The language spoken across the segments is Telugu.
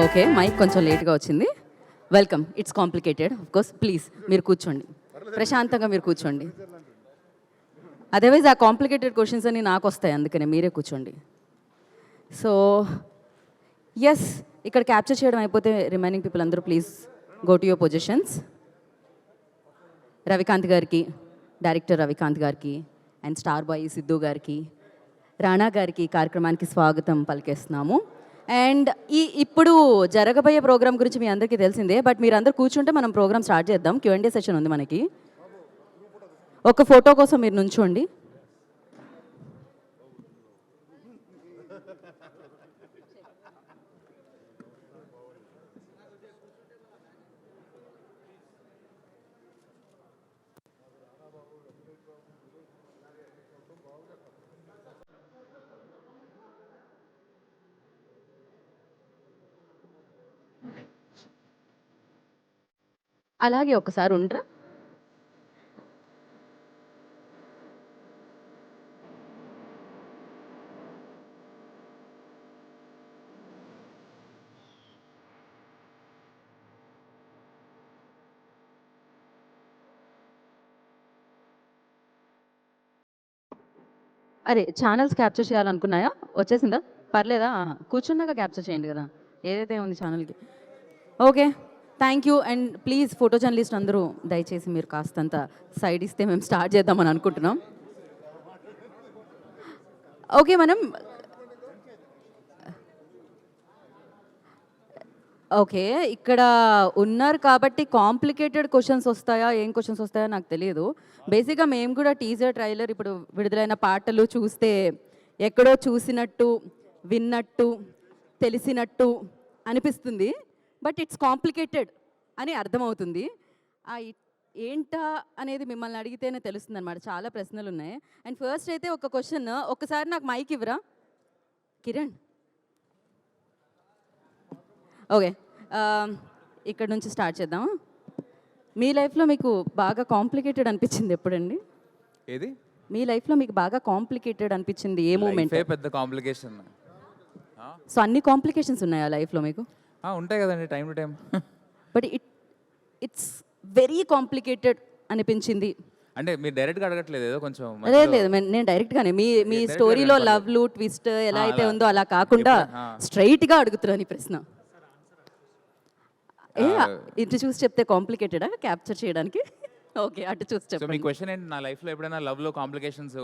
ఓకే, మైక్ కొంచెం లేట్గా వచ్చింది. Welcome. It's complicated of course. Please మీరు కూర్చోండి, ప్రశాంతంగా మీరు కూర్చోండి. అదర్వైజ్ ఆ కాంప్లికేటెడ్ క్వశ్చన్స్ అన్ని నాకు వస్తాయి, అందుకనే మీరే కూర్చోండి. సో ఎస్, ఇక్కడ క్యాప్చర్ చేయడం అయిపోతే రిమైనింగ్ పీపుల్ అందరూ please go to your positions. Ravikanth గారికి, డైరెక్టర్ రవికాంత్ గారికి అండ్ స్టార్ బాయ్ సిద్ధు గారికి, రాణా గారికి కార్యక్రమానికి స్వాగతం పలికేస్తున్నాము. అండ్ ఇప్పుడు జరగబోయే ప్రోగ్రామ్ గురించి మీ అందరికీ తెలిసిందే, బట్ మీరు అందరు కూర్చుంటే మనం ప్రోగ్రామ్ స్టార్ట్ చేద్దాం. Q&A సెషన్ ఉంది మనకి. ఒక ఫోటో కోసం మీరు నుంచోండి. అలాగే ఒకసారి ఉండరా. అరే, ఛానల్స్ క్యాప్చర్ చేయాలనుకున్నాయా? వచ్చేసిందా? పర్లేదా? కూర్చున్నాక క్యాప్చర్ చేయండి కదా, ఏదైతే ఉంది ఛానల్కి. Okay, thank you. And please photo journalist అందరూ దయచేసి మీరు కాస్తంత సైడ్ ఇస్తే మేము స్టార్ట్ చేద్దామని అనుకుంటున్నాం. ఓకే, మనం ఓకే ఇక్కడ ఉన్నారు కాబట్టి కాంప్లికేటెడ్ క్వశ్చన్స్ వస్తాయా, ఏం క్వశ్చన్స్ వస్తాయో నాకు తెలియదు. బేసిక్గా మేము కూడా టీజర్ ట్రైలర్ ఇప్పుడు విడుదలైన పాటలు చూస్తే ఎక్కడో చూసినట్టు, విన్నట్టు, తెలిసినట్టు అనిపిస్తుంది. బట్ ఇట్స్ కాంప్లికేటెడ్ అని అర్థమవుతుంది. ఏంటా అనేది మిమ్మల్ని అడిగితేనే తెలుస్తుంది అనమాట. చాలా ప్రశ్నలు ఉన్నాయి. అండ్ ఫస్ట్ అయితే ఒక క్వశ్చన్, ఒక్కసారి నాకు మైక్ ఇవ్వరా కిరణ్? ఓకే, ఇక్కడ నుంచి స్టార్ట్ చేద్దాం. మీ లైఫ్లో మీకు బాగా కాంప్లికేటెడ్ అనిపించింది ఎప్పుడండి? ఏది మీ లైఫ్లో మీకు బాగా కాంప్లికేటెడ్ అనిపించింది ఏ మూమెంట్? పెద్ద కాంప్లికేషన్. సో అన్ని కాంప్లికేషన్స్ ఉన్నాయా లైఫ్లో మీకు? ఉంటాయి కదండి, time to time. But it's very complicated అనిపించింది అంటే మీరు డైరెక్ట్గా అడగట్లేదు, ఏదో కొంచెం లేదు, నేను డైరెక్ట్గానే మీ స్టోరీలో లవ్లు ట్విస్ట్ ఎలా అయితే ఉందో అలా కాకుండా స్ట్రైట్గా అడుగుతున్నాను ఈ ప్రశ్న. ఇటు చూసి చెప్తే కాంప్లికేటెడా క్యాప్చర్ చేయడానికి? ఓకే, అటు చూసి చెప్పండి. మీ క్వశ్చన్ ఏంటి, నా లైఫ్లో ఎప్పుడైనా లవ్లో కాంప్లికేషన్స్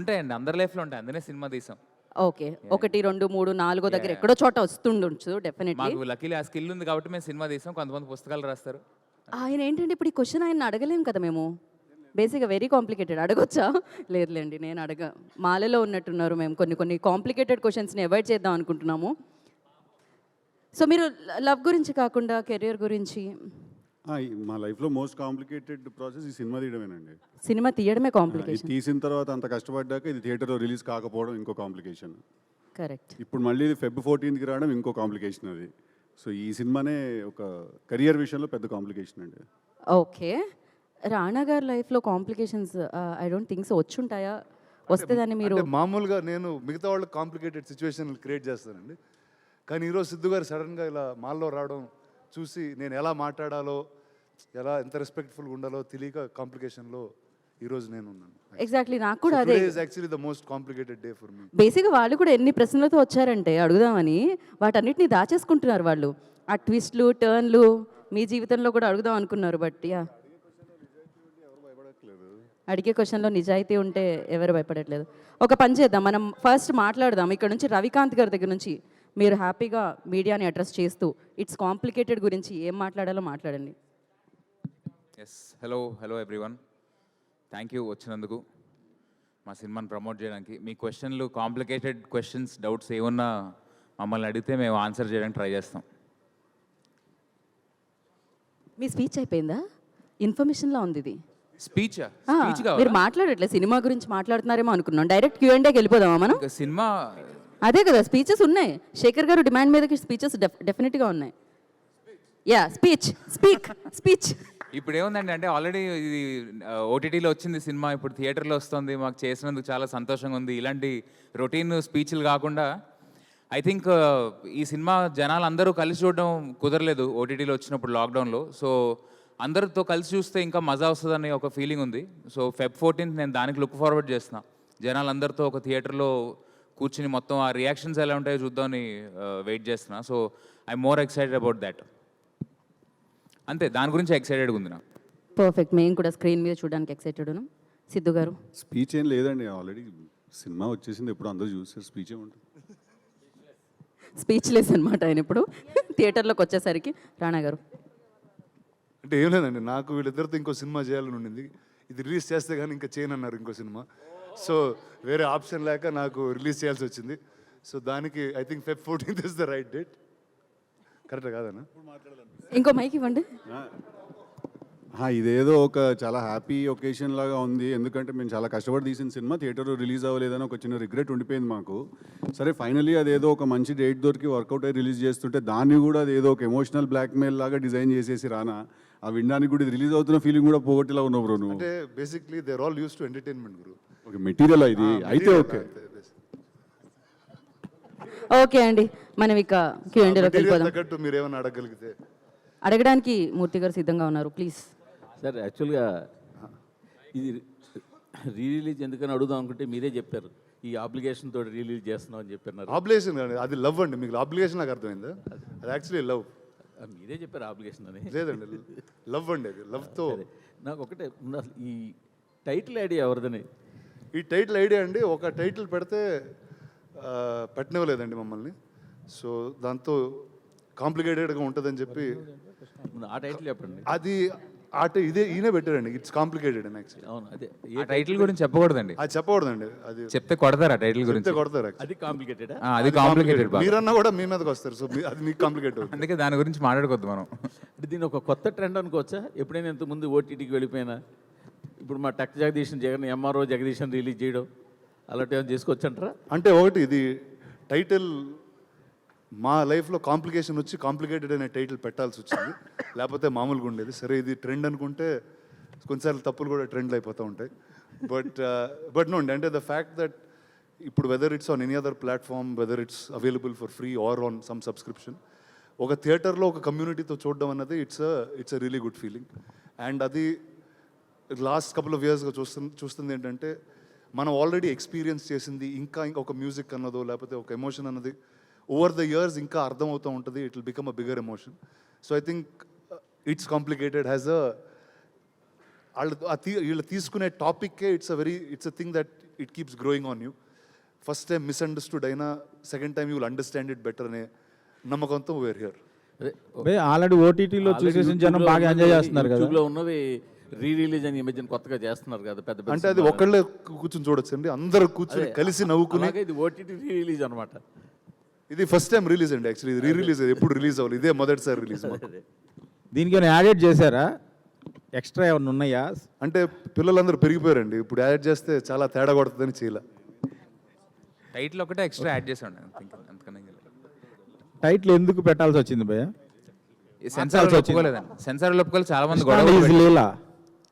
ఉంటాయండి? అందరి లైఫ్లో ఉంటాయి, అందుకే సినిమా తీసాం. ఓకే, 1, 2, 3, 4 దగ్గర ఎక్కడో చోట వస్తుండొచ్చు డెఫినెట్లీ. మాకు లక్కీలీ ఆ స్కిల్ ఉంది కాబట్టి మేము సినిమా తీసాం. కొంతమంది పుస్తకాలు రాస్తారు. ఆయన ఏంటంటే ఇప్పుడు ఈ క్వశ్చన్ ఆయన అడగలేం కదా మేము. బేసిక్గా వెరీ కాంప్లికేటెడ్. అడగొచ్చా? లేదులేండి, నేను మాలలో ఉన్నట్టున్నారు. మేము కొన్ని కాంప్లికేటెడ్ క్వశ్చన్స్ని అవాయిడ్ చేద్దాం అనుకుంటున్నాము. సో మీరు లవ్ గురించి కాకుండా కెరియర్ గురించి? మా లైఫ్లో మోస్ట్ కాంప్లికేటెడ్ ప్రాసెస్ ఈ సినిమా తీయడమేనండి. సినిమా తీయడమే కాంప్లికేషన్. తీసిన తర్వాత అంత కష్టపడ్డాక ఇది థియేటర్లో రిలీజ్ కాకపోవడం ఇంకో కాంప్లికేషన్. కరెక్ట్. ఇప్పుడు మళ్ళీ ఇది Feb 14th రావడం ఇంకో కాంప్లికేషన్ అది. సో ఈ సినిమానే ఒక కెరియర్ విషయంలో పెద్ద కాంప్లికేషన్ అండి. ఓకే, రాణా గారి లైఫ్లో complications I don't think so వచ్చుంటాయా? వస్తే దాన్ని మీరు మామూలుగా నేను మిగతా వాళ్ళకి కాంప్లికేటెడ్ సిచ్యువేషన్ క్రియేట్ చేస్తానండి. కానీ ఈరోజు సిద్ధు గారు సడన్గా ఇలా మాల్లో రావడం చూసి నేను ఎలా మాట్లాడాలో, ఎలా ఎంత రెస్పెక్ట్ఫుల్గా ఉండాలో తెలియక కాంప్లికేషన్లో ఈరోజు నేను ఉన్నాను. ఎగ్జాక్ట్లీ, నాకు కూడా అదే. Actually the most complicated day for me. బేసిక్గా వాళ్ళు కూడా ఎన్ని ప్రశ్నలతో వచ్చారంటే అడుగుదామని, వాటన్నిటిని దాచేసుకుంటున్నారు వాళ్ళు. ఆ ట్విస్ట్లు టర్న్లు మీ జీవితంలో కూడా అడుగుదాం అనుకున్నారు. బట్ యా, అడిగే క్వశ్చన్లో నిజాయితీ ఉంటే ఎవరు భయపడట్లేదు. ఒక పని చేద్దాం, మనం ఫస్ట్ మాట్లాడదాం ఇక్కడ నుంచి. రవికాంత్ గారి దగ్గర నుంచి మీరు హ్యాపీగా మీడియాని అడ్రస్ చేస్తూ ఇట్స్ కాంప్లికేటెడ్ గురించి ఏం మాట్లాడాలో మాట్లాడండి. Yes, hello everyone, thank you వచ్చినందుకు మా సినిమాని ప్రమోట్ చేయడానికి. మీ క్వశ్చన్లు కాంప్లికేటెడ్ క్వశ్చన్స్, డౌట్స్ ఏమన్నా మమ్మల్ని అడిగితే మేము ఆన్సర్ చేయడానికి ట్రై చేస్తాం. మీ స్పీచ్ అయిపోయిందా? ఇన్ఫర్మేషన్లో ఉంది ఇది. స్పీచ్ మీరు మాట్లాడట్లేదు, సినిమా గురించి మాట్లాడుతున్నారేమో అనుకున్నాం. డైరెక్ట్ Q&Aకి వెళ్ళిపోదామా మనం? సినిమా అదే కదా, స్పీచెస్ ఉన్నాయి. శేఖర్ గారు డిమాండ్ మీదకి స్పీచెస్ డెఫినెట్గా ఉన్నాయి. Yeah, speech. ఇప్పుడు ఏముందండి అంటే ఆల్రెడీ ఇది ఓటీటీలో వచ్చింది సినిమా, ఇప్పుడు థియేటర్లో వస్తుంది. మాకు చేసినందుకు చాలా సంతోషంగా ఉంది. ఇలాంటి రొటీన్ స్పీచ్లు కాకుండా ఐ థింక్ ఈ సినిమా జనాలు అందరూ కలిసి చూడడం కుదరలేదు ఓటీటీలో వచ్చినప్పుడు లాక్డౌన్లో. సో అందరితో కలిసి చూస్తే ఇంకా మజా వస్తుందని ఒక ఫీలింగ్ ఉంది. సో Feb 14th నేను దానికి లుక్ ఫార్వర్డ్ చేస్తున్నా. జనాలందరితో ఒక థియేటర్లో కూర్చుని మొత్తం ఆ రియాక్షన్స్ ఎలా ఉంటాయో చూద్దామని వెయిట్ చేస్తున్నా. So I'm more excited about that. అంతే, దాని గురించి ఎక్సైటెడ్గా ఉంది నాకు. పర్ఫెక్ట్, మేము కూడా స్క్రీన్ మీద చూడడానికి ఎక్సైటెడ్ ఉన్నాం. సిద్ధు గారు? స్పీచ్ ఏం లేదండి, ఆల్రెడీ సినిమా వచ్చేసింది, ఎప్పుడు అందరూ చూస్తారు, స్పీచ్ ఏముంటుంది. స్పీచ్లెస్ అనమాట ఆయన ఇప్పుడు థియేటర్లోకి వచ్చేసరికి. రాణా గారు? అంటే ఏం లేదండి, నాకు వీళ్ళిద్దరితో ఇంకో సినిమా చేయాలని ఉండింది. ఇది రిలీజ్ చేస్తే కానీ ఇంకా చేయనన్నారు ఇంకో సినిమా. సో వేరే ఆప్షన్ లేక నాకు రిలీజ్ చేయాల్సి వచ్చింది. సో దానికి I think Feb 14th is the right date. Correct కాదన్నా? ఇంకో మైక్ ఇవ్వండి. ఇదేదో ఒక చాలా హ్యాపీ ఒకేషన్ లాగా ఉంది, ఎందుకంటే మేము చాలా కష్టపడి తీసిన సినిమా థియేటర్లో రిలీజ్ అవ్వలేదని ఒక చిన్న రిగ్రెట్ ఉండిపోయింది మాకు. సరే ఫైనలీ అదేదో ఒక మంచి డేట్ దొరికి వర్కౌట్ అయ్యి రిలీజ్ చేస్తుంటే దాన్ని కూడా అదేదో ఒక ఎమోషనల్ బ్లాక్మెయిల్ లాగా డిజైన్ చేసేసి రానా, ఆ వినడానికి కూడా ఇది రిలీజ్ అవుతున్న ఫీలింగ్ కూడా పోగొట్టేలా ఉన్నావు బ్రో నువ్వు. అంటే basically they are all uses to entertainment గురు. ఓకే, మెటీరియల్ ఇది అయితే ఓకే. ఓకే అండి, మనం ఇక Q&Aలోకి వెళ్ళిపోదాం. తగ్గట్టు మీరు ఏమైనా అడగగలిగితే. అడగడానికి మూర్తి గారు సిద్ధంగా ఉన్నారు, ప్లీజ్. సార్ యాక్చువల్గా ఇది రిలీజ్ ఎందుకని అడుగుదాం అనుకుంటే మీరే చెప్పారు ఈ ఆబ్లిగేషన్ తోటి రిలీజ్ చేస్తున్నాం అని చెప్పారు. ఆబ్లిగేషన్ కాదు, అది లవ్ అండి. మీకు ఆబ్లిగేషన్ నాకు అర్థమైందా? అది యాక్చువల్లీ లవ్. మీరే చెప్పారు ఆబ్లిగేషన్ అని. లేదండి, లవ్ అండి, అది లవ్తో. నాకు ఒకటే అసలు ఈ టైటిల్ ఐడియా ఎవరిదని? ఈ టైటిల్ ఐడియా అండి, ఒక టైటిల్ పెడితే పెట్టనివ్వలేదండి మమ్మల్ని. సో దాంతో కాంప్లికేటెడ్గా ఉంటుందని చెప్పి ఆ టైటిల్ చెప్పండి. అది ఇదే ఈయన పెట్టారండి. ఇట్స్ కాంప్లికేటెడ్ అని యాక్చువల్లీ. అవును, అదే ఆ టైటిల్ గురించి చెప్పకూడదండి. అది చెప్పకూడదండి, అది చెప్తే కొడతారా టైటిల్ గురించి? చెప్తే కొడతారు. అది కాంప్లికేటెడ్. అది కాంప్లికేటెడ్. మీరన్నా కూడా మీ మీదకి వస్తారు. సో అది మీకు కాంప్లికేట్ అవుతుంది. అందుకే దాని గురించి మాట్లాడుకోవద్దు మనం. అంటే దీని ఒక కొత్త ట్రెండ్ అనుకోవచ్చా? ఎప్పుడైనా ఇంతకుముందు ఓటీటీకి వెళ్ళిపోయినా ఇప్పుడు మా టక్ జగదీశన్ ఎంఆర్ఓ జగదీశన్ రిలీజ్ చేయడం అలాంటి ఏమైనా చేసుకోవచ్చు అంటారా? అంటే ఒకటి ఇది టైటిల్ మా లైఫ్లో కాంప్లికేషన్ వచ్చి కాంప్లికేటెడ్ అనే టైటిల్ పెట్టాల్సి వచ్చింది, లేకపోతే మామూలుగా ఉండేది. సరే ఇది ట్రెండ్ అనుకుంటే కొన్నిసార్లు తప్పులు కూడా ట్రెండ్లు అయిపోతూ ఉంటాయి. బట్ నో అండి, అంటే ద ఫ్యాక్ట్ దట్ ఇప్పుడు whether it's on any other platform, whether it's available for free or on some subscription, ఒక థియేటర్లో ఒక కమ్యూనిటీతో చూడడం అన్నది it's a really good feeling. And అది లాస్ట్ కపుల్ ఆఫ్ ఇయర్స్గా చూస్తుంది ఏంటంటే మనం ఆల్రెడీ ఎక్స్పీరియన్స్ చేసింది ఇంకా ఒక మ్యూజిక్ అన్నదో లేకపోతే ఒక ఎమోషన్ అన్నది ఓవర్ ద ఇయర్స్ ఇంకా అర్థమవుతూ ఉంటుంది. It will become a bigger emotion. So I think it's complicated has వీళ్ళు తీసుకునే టాపిక్కే it's a thing that it keeps growing on you. First time misunderstood అయినా second time you will understand it better అనే నమ్మకంతో వేర్ హియర్. ఆల్రెడీ ఓటీటీలో చూసేసిన జనం బాగా ఎంజాయ్ చేస్తున్నారు కదా. యూట్యూబ్లో ఉన్నవి రిలీజ్ అని ఈ మధ్యన కొత్తగా చేస్తున్నారు కదా పెద్ద పెద్ద. అంటే అది ఒకళ్ళే కూర్చొని చూడొచ్చు అండి, అందరూ కూర్చొని కలిసి నవ్వుకుని. ఇది ఓటీటీ రిలీజ్ అనమాట. ఇది ఫస్ట్ టైం రిలీజ్ అండి యాక్చువల్లీ. ఇది రిలీజ్ ఎప్పుడు రిలీజ్ అవ్వాలి, ఇదే మొదటిసారి రిలీజ్. దీనికి ఏమైనా యాడెడ్ చేశారా? ఎక్స్ట్రా ఏమైనా ఉన్నాయా? అంటే పిల్లలందరూ పెరిగిపోయారండి, ఇప్పుడు యాడ్ చేస్తే చాలా తేడా కొడుతుందని చేయలే. టైటిల్ ఒకటే ఎక్స్ట్రా యాడ్ చేసాను అంతకన్నా. టైటిల్ ఎందుకు పెట్టాల్సి వచ్చింది భయ్య? సెన్సార్ ఒప్పుకోలేదండి. సెన్సార్ ఒప్పుకోలేదు, చాలా మంది గొడవ గొడవ. లీలా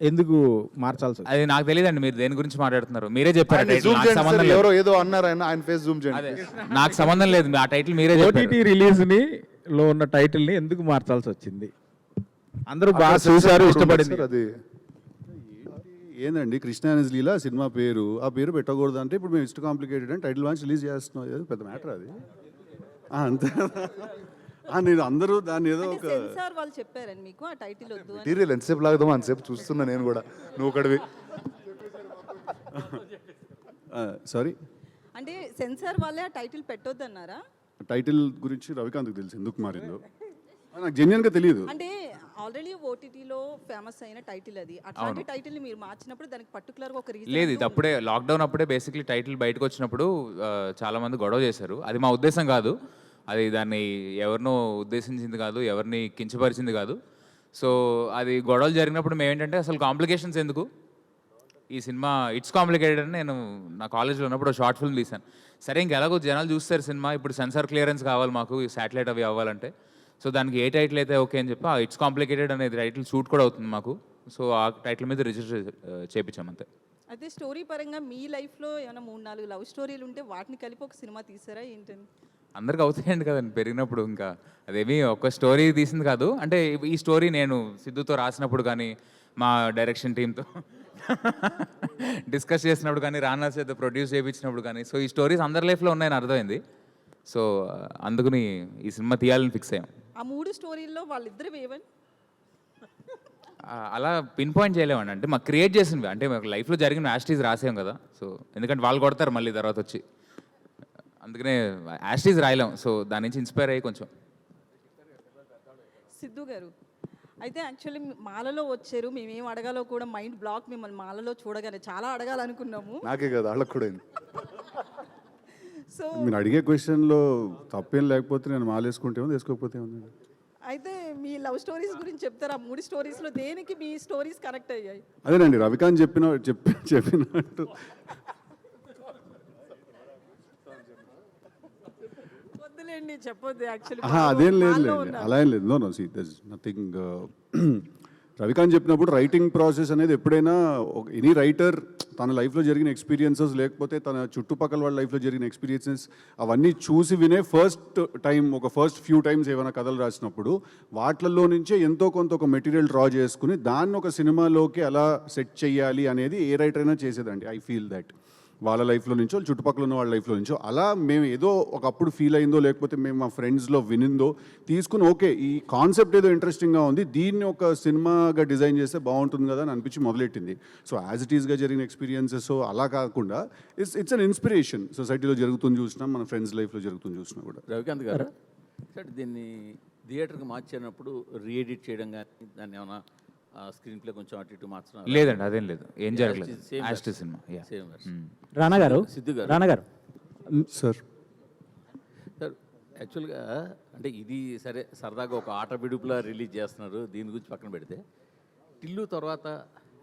ఎందుకు మార్చాల్సి వచ్చింది? అది నాకు తెలియదండి, మీరు దేని గురించి మాట్లాడుతున్నారు? మీరే చెప్పారు. ఆయన title. zoom నాకు చేయండి సంబంధం సార్, లేదు. ఎవరో ఏదో అన్నారు, ఆయన ఫేస్ జూమ్ చేయండి. నాకు సంబంధం లేదు, ఆ టైటిల్ మీరే చెప్పారు. ఓటీటీ రిలీజ్ లో ఉన్న టైటిల్ ని ఎందుకు మార్చాల్సి వచ్చింది? అందరూ బాగా చూశారు, ఇష్టపడింది. అది ఏందండి, కృష్ణానస్ లీలా సినిమా పేరు, ఆ పేరు పెట్టకూడదు అంటే ఇప్పుడు మేము ఇష్ట కాంప్లికేటెడ్ అని టైటిల్ వాంచి రిలీజ్ చేస్తున్నాం, ఏదో పెద్ద మ్యాటర్ అది. అంతే. నేను అందరూ దాన్ని ఏదో ఒక సెన్సార్ వాళ్ళు చెప్పారండి మీకు ఆ టైటిల్ వద్దు అని. మెటీరియల్ ఎంతసేపు లాగుదామో అంతసేపు చూస్తున్నా నేను కూడా. నువ్వు ఒకటివి. సారీ, అంటే సెన్సార్ వాళ్ళే ఆ టైటిల్ పెట్టొద్దు అన్నారా? టైటిల్ గురించి రవికాంత్కి తెలుసు ఎందుకు మారిందో, నాకు జెన్యున్గా తెలియదు. అంటే ఆల్రెడీ ఓటీటీలో ఫేమస్ అయిన టైటిల్ అది, అట్లాంటి టైటిల్ ని మీరు మార్చినప్పుడు దానికి పర్టికులర్ గా ఒక రీజన్ లేదు, ఇది అప్పుడే లాక్డౌన్ అప్పుడే బేసిక్లీ టైటిల్ బయటకు వచ్చినప్పుడు చాలా మంది గొడవ చేశారు. అది మా ఉద్దేశం కాదు, అది దాన్ని ఎవరినో ఉద్దేశించింది కాదు, ఎవరిని కించపరిచింది కాదు. సో అది గొడవలు జరిగినప్పుడు మేమేంటంటే అసలు కాంప్లికేషన్స్ ఎందుకు, ఈ సినిమా ఇట్స్ కాంప్లికేటెడ్ అని నేను నా కాలేజ్లో ఉన్నప్పుడు షార్ట్ ఫిల్మ్ తీశాను. సరే ఇంకెలాగో జనాలు చూస్తారు సినిమా, ఇప్పుడు సెన్సార్ క్లియరెన్స్ కావాలి మాకు, ఈ శాటిలైట్ అవి అవ్వాలంటే. సో దానికి ఏ టైటిల్ అయితే ఓకే అని చెప్పి ఆ ఇట్స్ కాంప్లికేటెడ్ అనేది టైటిల్ సూట్ కూడా అవుతుంది మాకు. సో ఆ టైటిల్ మీద రిజిస్టర్ చేయించాం అంతే. అయితే స్టోరీ పరంగా మీ లైఫ్ లో ఏమైనా 3-4 లవ్ స్టోరీలు ఉంటే వాటిని కలిపి ఒక సినిమా తీసారా ఏంటని? అందరికి అవుతాయండి కదండి పెరిగినప్పుడు. ఇంకా అదేమి ఒక స్టోరీ తీసింది కాదు. అంటే ఈ స్టోరీ నేను సిద్ధుతో రాసినప్పుడు కానీ, మా డైరెక్షన్ టీంతో డిస్కస్ చేసినప్పుడు కానీ, రానా చేత ప్రొడ్యూస్ చేయించినప్పుడు కానీ, సో ఈ స్టోరీస్ అందరి లైఫ్లో ఉన్నాయని అర్థమైంది. సో అందుకని ఈ సినిమా తీయాలని ఫిక్స్ అయ్యాం. ఆ 3 స్టోరీల్లో వాళ్ళిద్దరు ఏవని అలా పిన్ పాయింట్ చేయలేమండి. అంటే మాకు క్రియేట్ చేసినవి, అంటే మాకు లైఫ్లో జరిగిన యాస్టీస్ రాసాం కదా. సో ఎందుకంటే వాళ్ళు కొడతారు మళ్ళీ తర్వాత వచ్చి, అందుకనే యాస్టీస్ రాయలేం. సో దాని నుంచి ఇన్స్పైర్ అయ్యి కొంచెం. సిద్ధు గారు అయితే యాక్చువల్లీ మాలలో వచ్చారు, మేమేం అడగాలో కూడా మైండ్ బ్లాక్. మిమ్మల్ని మాలలో చూడగానే చాలా అడగాలనుకున్నాము. నాకే కదా వాళ్ళకి కూడా అయింది. సో మీరు అడిగే క్వశ్చన్లో తప్పేం లేకపోతే నేను మాలేసుకుంటే ఉంది, వేసుకోకపోతే ఉంది. అయితే మీ లవ్ స్టోరీస్ గురించి చెప్తారా? 3 స్టోరీస్లో దేనికి మీ స్టోరీస్ కనెక్ట్ అయ్యాయి? అదేనండి రవికాంత్ చెప్పినట్టు వద్దులేండి చెప్పొద్దు. యాక్చువల్లీ అదేం లేదు అలా ఏం లేదు. No see this nothing. Ravikanth చెప్పినప్పుడు రైటింగ్ ప్రాసెస్ అనేది ఎప్పుడైనా ఎనీ రైటర్ తన లైఫ్లో జరిగిన ఎక్స్పీరియన్సెస్ లేకపోతే తన చుట్టుపక్కల వాళ్ళ లైఫ్లో జరిగిన ఎక్స్పీరియన్సెస్ అవన్నీ చూసి వినే ఫస్ట్ ఫ్యూ టైమ్స్ ఏమైనా కథలు రాసినప్పుడు వాటిల్లో నుంచే ఎంతో కొంత ఒక మెటీరియల్ డ్రా చేసుకుని దాన్ని ఒక సినిమాలోకి ఎలా సెట్ చేయాలి అనేది ఏ రైటర్ అయినా చేసేదండి. ఐ ఫీల్ దట్ వాళ్ళ లైఫ్లో నుంచో చుట్టుపక్కల ఉన్న వాళ్ళ లైఫ్లో నుంచో అలా మేము ఏదో ఒకప్పుడు ఫీల్ అయిందో లేకపోతే మేము మా ఫ్రెండ్స్లో వినిందో తీసుకుని ఓకే ఈ కాన్సెప్ట్ ఏదో ఇంట్రెస్టింగ్గా ఉంది, దీన్ని ఒక సినిమాగా డిజైన్ చేస్తే బాగుంటుంది కదా అని అనిపించి మొదలెట్టింది. సో యాజ్ ఇట్ ఈస్గా జరిగిన ఎక్స్పీరియన్సెస్ అలా కాకుండా ఇట్స్ అన్ ఇన్స్పిరేషన్. సొసైటీలో జరుగుతుంది చూసినా, మన ఫ్రెండ్స్ లైఫ్లో జరుగుతుంది చూసినా కూడా. రవికాంత్ గారు సార్ దీన్ని థియేటర్కి మార్చినప్పుడు రీఎడిట్ చేయడం కానీ దాన్ని ఏమైనా స్క్రీన్ ప్లే కొంచెం అటు ఇటు మార్చడం లేదండి, అదేం లేదు, ఏం జరగలేదు. యాస్టీ సినిమా సేమ్ రానా గారు సిద్ధు గారు రానా గారు సార్ సార్ యాక్చువల్గా అంటే ఇది సరే సరదాగా ఒక ఆట విడుపులా రిలీజ్ చేస్తున్నారు, దీని గురించి పక్కన పెడితే టిల్లు తర్వాత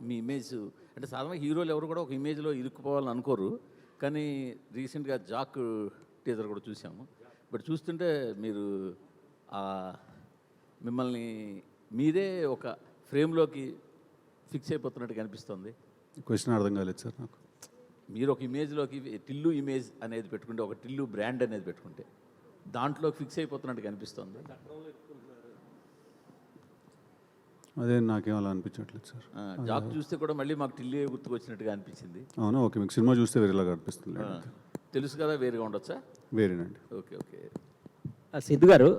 మీ ఇమేజ్ అంటే సాధారణంగా హీరోలు ఎవరు కూడా ఒక ఇమేజ్లో ఇరుక్కుపోవాలని అనుకోరు, కానీ రీసెంట్గా జాక్ టీజర్ కూడా చూసాము. బట్ చూస్తుంటే మీరు మిమ్మల్ని మీరే ఒక ఫ్రేమ్లోకి ఫిక్స్ అయిపోతున్నట్టు కనిపిస్తుంది. క్వశ్చన్ అర్థం కాలేదు సార్ నాకు. మీరు ఒక ఇమేజ్లోకి టిల్లు ఇమేజ్ అనేది పెట్టుకుంటే, ఒక టిల్లు బ్రాండ్ అనేది పెట్టుకుంటే దాంట్లో ఫిక్స్ అయిపోతున్నట్టు కనిపిస్తుంది. అదే నాకేం అలా అనిపించట్లేదు సార్. జాబ్ చూస్తే కూడా మళ్ళీ మాకు టిల్లు గుర్తుకొచ్చినట్టుగా అనిపించింది. అవునా, ఓకే. మీకు సినిమా చూస్తే వేరేలాగా అనిపిస్తుంది. తెలుసు కదా, వేరుగా ఉండొచ్చా? వేరేనండి. Okay okay. సిద్ధు గారు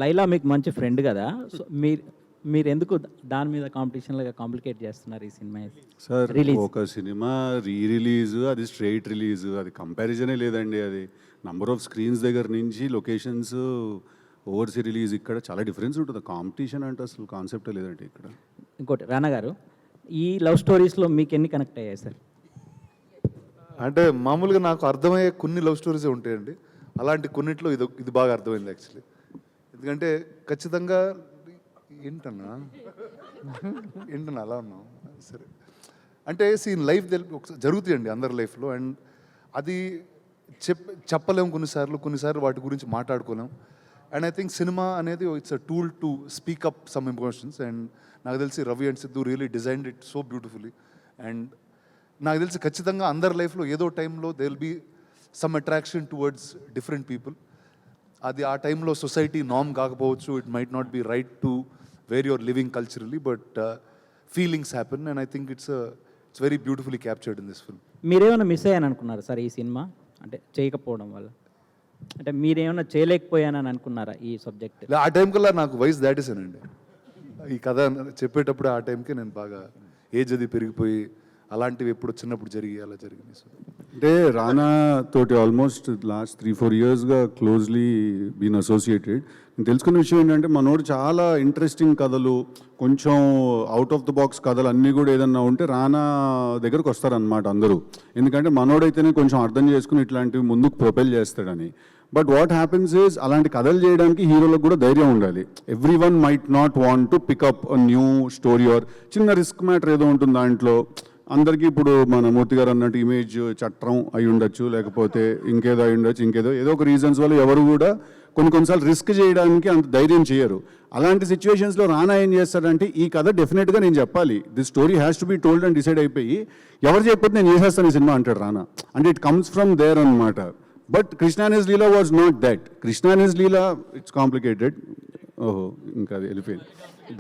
లైలా మీకు మంచి ఫ్రెండ్ కదా, సో మీరు ఎందుకు దాని మీద కాంపిటీషన్లుగా కాంప్లికేట్ చేస్తున్నారు ఈ సినిమా సార్? రిలీజ్ ఒక సినిమా రిలీజ్ అది స్ట్రైట్ రిలీజ్, అది కంపారిజనే లేదండి. అది నంబర్ ఆఫ్ స్క్రీన్స్ దగ్గర నుంచి లొకేషన్స్ ఓవర్సీ రిలీజ్ ఇక్కడ చాలా డిఫరెన్స్ ఉంటుంది. కాంపిటీషన్ అంటే అసలు కాన్సెప్టే లేదండి ఇక్కడ. ఇంకోటి రానా గారు ఈ లవ్ స్టోరీస్లో మీకు ఎన్ని కనెక్ట్ అయ్యాయి సార్? అంటే మామూలుగా నాకు అర్థమయ్యే కొన్ని లవ్ స్టోరీసే ఉంటాయండి. అలాంటి కొన్నిట్లో ఇది బాగా అర్థమైంది యాక్చువల్లీ. ఎందుకంటే ఖచ్చితంగా ఏంటన్నా అలా ఉన్నాం సరే అంటే సీన్ లైఫ్ జరుగుతాయండి అందరి లైఫ్లో. అండ్ అది చెప్పలేము కొన్నిసార్లు వాటి గురించి మాట్లాడుకోలేం. అండ్ ఐ థింక్ సినిమా అనేది it's a tool to speak up some emotions. And నాకు తెలిసి Ravi and Siddhu really designed it so beautifully. And నాకు తెలిసి ఖచ్చితంగా అందరి లైఫ్లో ఏదో టైంలో they will be some attraction towards different people. అది ఆ టైంలో సొసైటీ నార్మ్ కాకపోవచ్చు, it might not be right to where your living culturally, but feelings happen. And I think it's very beautifully captured in this film. మీరేమైనా మిస్ అయ్యాను అనుకున్నారా సార్ ఈ సినిమా అంటే చేయకపోవడం వల్ల? అంటే మీరేమైనా చేయలేకపోయానని అనుకున్నారా ఈ సబ్జెక్ట్? ఆ టైం కల్లా నాకు వయసు దాటేసానండి. ఈ కథ చెప్పేటప్పుడు ఆ టైంకి నేను బాగా ఏజ్ అది పెరిగిపోయి అలాంటివి ఎప్పుడు చిన్నప్పుడు అలా జరిగింది. సో అంటే రానా తోటి ఆల్మోస్ట్ లాస్ట్ 3-4 yearsగా క్లోజ్లీ బీన్ అసోసియేటెడ్. నేను తెలుసుకున్న విషయం ఏంటంటే మనోడు చాలా ఇంట్రెస్టింగ్ కథలు, కొంచెం అవుట్ ఆఫ్ ద బాక్స్ కథలు అన్నీ కూడా ఏదన్నా ఉంటే రానా దగ్గరకు వస్తారనమాట అందరూ. ఎందుకంటే మనోడైతేనే కొంచెం అర్థం చేసుకుని ఇట్లాంటివి ముందుకు ప్రొపెల్ చేస్తాడని. బట్ వాట్ హ్యాపెన్స్ ఈజ్ అలాంటి కథలు చేయడానికి హీరోలకు కూడా ధైర్యం ఉండాలి. Every one might not want to pick up a new story or చిన్న రిస్క్ మ్యాటర్ ఏదో ఉంటుంది దాంట్లో. అందరికీ ఇప్పుడు మన మూర్తి గారు అన్నట్టు ఇమేజ్ చట్టం అయి ఉండొచ్చు, లేకపోతే ఇంకేదో అయి ఉండొచ్చు, ఏదో ఒక రీజన్స్ వల్ల ఎవరు కూడా కొన్నిసార్లు రిస్క్ చేయడానికి అంత ధైర్యం చేయరు. అలాంటి సిచ్యువేషన్స్లో రానా ఏం చేస్తాడంటే ఈ కథ డెఫినెట్గా నేను చెప్పాలి, this story has to be told అని డిసైడ్ అయిపోయి ఎవరు చెప్పితే నేను చేసేస్తాను ఈ సినిమా అంటాడు రానా. అంటే ఇట్ కమ్స్ ఫ్రమ్ దేర్ అనమాట. But Krishna and his Leela was not that. Krishna and his Leela it's complicated. ఓహో, ఇంకా అది వెళ్ళిపోయింది.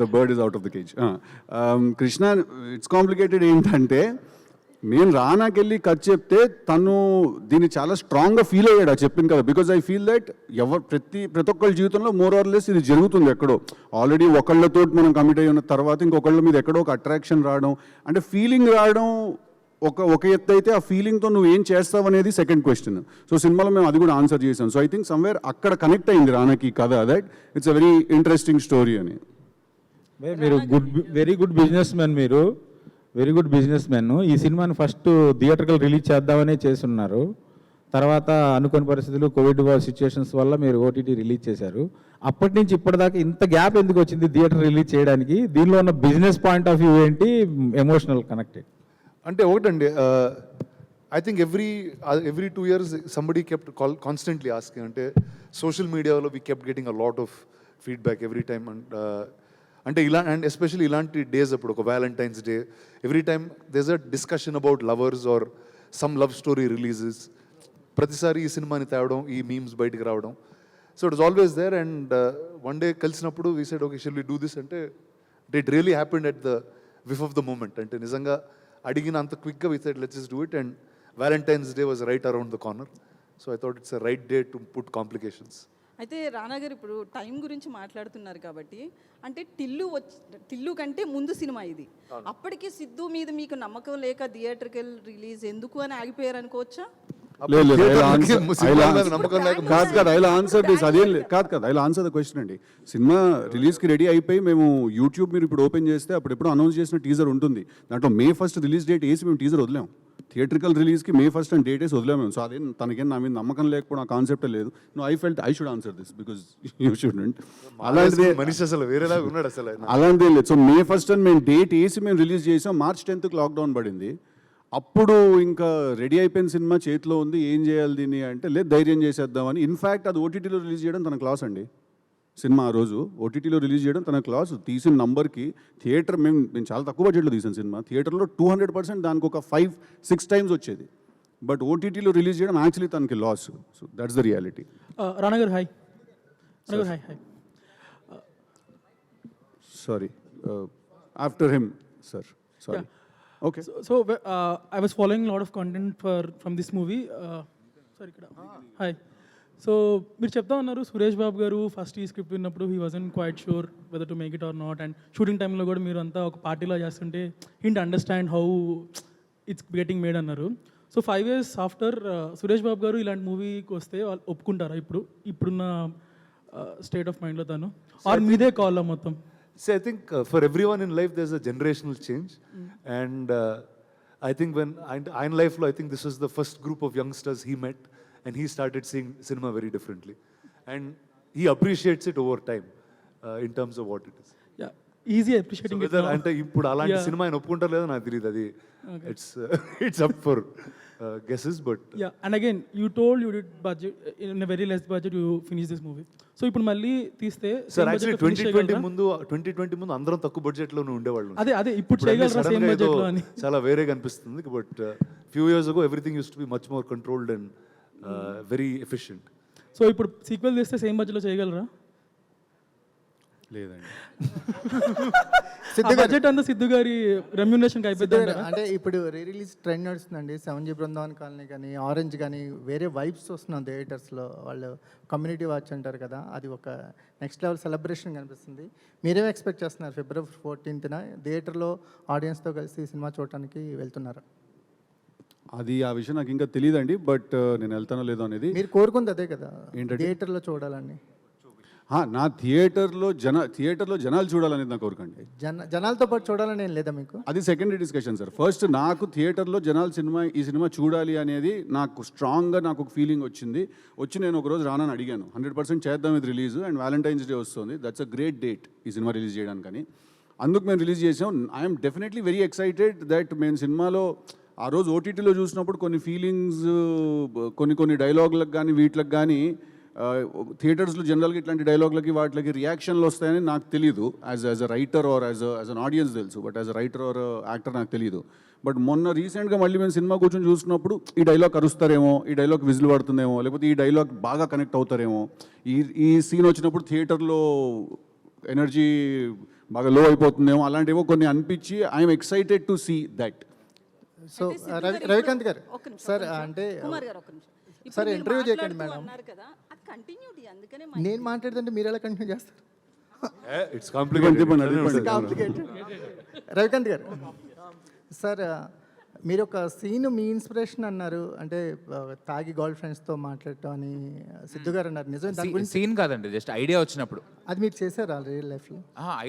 The bird is out of the cage. Krishna it's complicated ఏంటంటే, నేను రానాకెళ్ళి కథ చెప్తే తను దీన్ని చాలా స్ట్రాంగ్గా ఫీల్ అయ్యాడు అది చెప్పింది కదా. బికాజ్ ఐ ఫీల్ దట్ ప్రతి ఒక్కళ్ళ జీవితంలో మోర్ ఆర్ లెస్ ఇది జరుగుతుంది ఎక్కడో. ఆల్రెడీ ఒకళ్ళతో మనం కమిట్ అయ్యి ఉన్న తర్వాత ఇంకొకళ్ళ మీద ఎక్కడో ఒక అట్రాక్షన్ రావడం, అంటే ఫీలింగ్ రావడం ఒక ఎత్తు అయితే, ఆ ఫీలింగ్తో నువ్వు ఏం చేస్తావు అనేది సెకండ్ క్వశ్చన్. సో సినిమాలో మేము అది కూడా ఆన్సర్ చేసాం. సో ఐ థింక్ సమ్వేర్ అక్కడ కనెక్ట్ అయింది రానాకి కథ, that it's a very interesting story అని. మీరు వెరీ గుడ్ బిజినెస్ మ్యాన్, మీరు వెరీ గుడ్ బిజినెస్ మ్యాన్. ఈ సినిమాని ఫస్ట్ థియేటర్కల్ రిలీజ్ చేద్దామనే చేస్తున్నారు. తర్వాత అనుకోని పరిస్థితులు, కోవిడ్ సిచ్యువేషన్స్ వల్ల మీరు ఓటీటీ రిలీజ్ చేశారు. అప్పటి నుంచి ఇప్పటిదాకా ఇంత గ్యాప్ ఎందుకు వచ్చింది థియేటర్ రిలీజ్ చేయడానికి? దీనిలో ఉన్న బిజినెస్ పాయింట్ ఆఫ్ వ్యూ ఏంటి, ఎమోషనల్ కనెక్టెడ్? అంటే ఒకటండి, I think every 2 years somebody kept constantly asking. అంటే సోషల్ మీడియాలో we kept getting a lot of feedback every time. అంటే అండ్ ఎస్పెషల్లీ ఇలాంటి డేస్ అప్పుడు, ఒక Valentine's Day, every time there's a discussion about lovers or some love story releases. ప్రతిసారి ఈ సినిమాని తేవడం, ఈ మీమ్స్ బయటికి రావడం. So it was always there. And one day కలిసినప్పుడు we said okay, shall we do this అంటే it really happened at the whiff of the moment. అంటే నిజంగా అడిగిన అంత క్విక్గా we said let's just do it. And Valentine's Day was right around the corner. So I thought it's a right day to put complications. అయితే రానా గారు ఇప్పుడు టైం గురించి మాట్లాడుతున్నారు కాబట్టి, అంటే టిల్లు కంటే ముందు సినిమా ఇది. అప్పటికి సిద్ధు మీద మీకు నమ్మకం లేక థియేటర్కల్ రిలీజ్ ఎందుకు అని ఆగిపోయారు అనుకోవచ్చా? ఆన్సర్ ద క్వశ్చన్ అండి. సినిమా రిలీజ్కి రెడీ అయిపోయి మేము యూట్యూబ్ మీరు ఇప్పుడు ఓపెన్ చేస్తే అప్పుడు అనౌన్స్ చేసిన టీజర్ ఉంటుంది. దాంట్లో May 1st రిలీజ్ డేట్ వేసి మేము టీజర్ వదిలాం. థియేట్రికల్ రిలీజ్కి May 1st అని డేట్ వేసి వదిలాము మేము. సో అదే తనకేం నా మీద నమ్మకం లేకపోవడం, ఆ కాన్సెప్టే లేదు. I felt I should answer this because you shouldn't. అలాంటిదే మనిషి అసలు వేరేలాగా ఉన్నాడు అసలు. అలాంటిదే లేదు. సో May 1st అని మేము డేట్ వేసి మేము రిలీజ్ చేసాం. March 10th లాక్డౌన్ పడింది. అప్పుడు ఇంకా రెడీ అయిపోయిన సినిమా చేతిలో ఉంది, ఏం చేయాలి దీన్ని అంటే, లేదు ధైర్యం చేసేద్దామని. ఇన్ఫ్యాక్ట్ అది ఓటీటీలో రిలీజ్ చేయడం తన క్లాస్ అండి. సినిమా ఆ రోజు ఓటీటీలో రిలీజ్ చేయడం తన క్లాస్. తీసిన నంబర్కి థియేటర్ మేము చాలా తక్కువ బడ్జెట్లో తీసిన సినిమా. థియేటర్లో 200% దానికి ఒక 5-6 times వచ్చేది. బట్ ఓటీటీలో రిలీజ్ చేయడం యాక్చువల్లీ తనకి loss. So that's the reality. Rana garu hi. Rana garu hi. Sorry, after him sir. Sorry. Okay. So I was following a lot of content from this movie. Sorry, hi. So మీరు చెప్తా ఉన్నారు, సురేష్ బాబు గారు ఫస్ట్ ఈ స్క్రిప్ట్ విన్నప్పుడు he wasn't quiet sure whether to make it or not. And shooting టైంలో కూడా మీరు అంతా ఒక పార్టీలో చేస్తుంటే hint understand how it's getting made అన్నారు. So 5 years after Suresh Babu గారు ఇలాంటి మూవీకి వస్తే వాళ్ళు ఒప్పుకుంటారా ఇప్పుడున్న స్టేట్ ఆఫ్ మైండ్లో తను, ఆర్ మీదే కాల్ మొత్తం? See, I think for everyone in life, there's a generational change. And I think when in life, I think this was the first group of youngsters he met, and he started seeing cinema very differently. And he appreciates it over time in terms of what it is. Yeah, easy appreciating it now. అంటే ఇప్పుడు అలాంటి సినిమా ఆయన ఒప్పుకుంటారు లేదో నాకు తెలియదు. అది it's up for guesses, but yeah. And again, you told you did budget in a very less budget you finished this movie. So ఇప్పుడు మళ్ళీ తీస్తే సార్ యాక్చువల్లీ 2020 ముందు అందరం తక్కువ బడ్జెట్ లోనే ఉండేవాళ్ళు. అదే ఇప్పుడు చేయగలరా సేమ్ బడ్జెట్ లో అని చాలా వేరేగా అనిపిస్తుంది. But few years ago everything use to be much more controlled and very efficient. So ఇప్పుడు సీక్వెల్ చేస్తే సేమ్ బడ్జెట్ లో చేయగలరా? లేదండి. బడ్జెట్ అంతా సిద్ధు గారి రెమ్యూనరేషన్ అయిపోయింది. అంటే ఇప్పుడు రిలీజ్ ట్రెండ్ నడుస్తుందండి. 7G బృందావన్ కాలనీ కానీ, ఆరెంజ్ కానీ వేరే వైబ్స్ వస్తున్నాం థియేటర్స్లో. వాళ్ళు కమ్యూనిటీ వాచ్ అంటారు కదా, అది ఒక నెక్స్ట్ లెవెల్ సెలబ్రేషన్ కనిపిస్తుంది. మీరేం ఎక్స్పెక్ట్ చేస్తున్నారు? February 14th థియేటర్లో ఆడియన్స్తో కలిసి సినిమా చూడటానికి వెళ్తున్నారు. అది ఆ విషయం నాకు ఇంకా తెలియదండి. బట్ నేను వెళ్తానో లేదో అనేది మీరు కోరుకుంది అదే కదా, ఏంటంటే థియేటర్లో చూడాలని. నా థియేటర్లో జనాలు చూడాలనేది నా కోరికండి. జనాలతో పాటు చూడాలని ఏం లేదా మీకు? అది సెకండరీ డిస్కషన్ సార్. ఫస్ట్ నాకు థియేటర్లో జనాలు ఈ సినిమా చూడాలి అనేది నాకు స్ట్రాంగ్గా నాకు ఒక ఫీలింగ్ వచ్చి నేను ఒకరోజు రానని అడిగాను. 100% చేద్దాం ఇది రిలీజ్, అండ్ వ్యాలంటైన్స్ డే వస్తుంది, దట్స్ అ గ్రేట్ డేట్ ఈ సినిమా రిలీజ్ చేయడానికని. అందుకు మేము రిలీజ్ చేసాం. I'm definitely very excited that మేము సినిమాలో ఆ రోజు ఓటీటీలో చూసినప్పుడు కొన్ని ఫీలింగ్స్, కొన్ని డైలాగులకు కానీ వీటికి కానీ థియేటర్స్లో జనరల్గా ఇట్లాంటి డైలాగులకి వాటికి రియాక్షన్లు వస్తాయని నాకు తెలియదు. As a writer or as an audience తెలుసు, but as a writer or actor నాకు తెలియదు. బట్ మొన్న రీసెంట్గా మళ్ళీ మేము సినిమా కూర్చొని చూసినప్పుడు ఈ డైలాగ్ అరుస్తారేమో, ఈ డైలాగ్ విజిల్ పడుతుందేమో, లేకపోతే ఈ డైలాగ్ బాగా కనెక్ట్ అవుతారేమో, ఈ సీన్ వచ్చినప్పుడు థియేటర్లో ఎనర్జీ బాగా లో అయిపోతుందేమో, అలాంటివో కొన్ని అనిపించి I'm excited to see that. So అయితే సిద్ధు గారు రవికాంత్ గారు ఒక్క నిమిషం, సార్ ఒక్క నిమిషం. అంటే కుమార్ గారు ఒక్క నిమిషం. ఇప్పుడు సార్ మీరు ఇంటర్వ్యూ చేయకండి మాట్లాడుతూ మేడం. అన్నారు కదా, అది కంటిన్యూటీ, అందుకనే నేను మాట్లాడుతుంటే మీరు ఎలా కంటిన్యూ చేస్తారు? It's complicated. కాంప్లికేటెడ్. రవికాంత్ గారు సార్ మీరు ఒక సీన్ మీ ఇన్స్పిరేషన్ అన్నారు, అంటే తాగి గర్ల్ ఫ్రెండ్స్తో మాట్లాడటం అని సిద్ధు గారు అన్నారు. నిజం దాని గురించి సీన్ కాదండి, జస్ట్ ఐడియా వచ్చినప్పుడు. అది మీరు చేశారు రియల్ లైఫ్లో?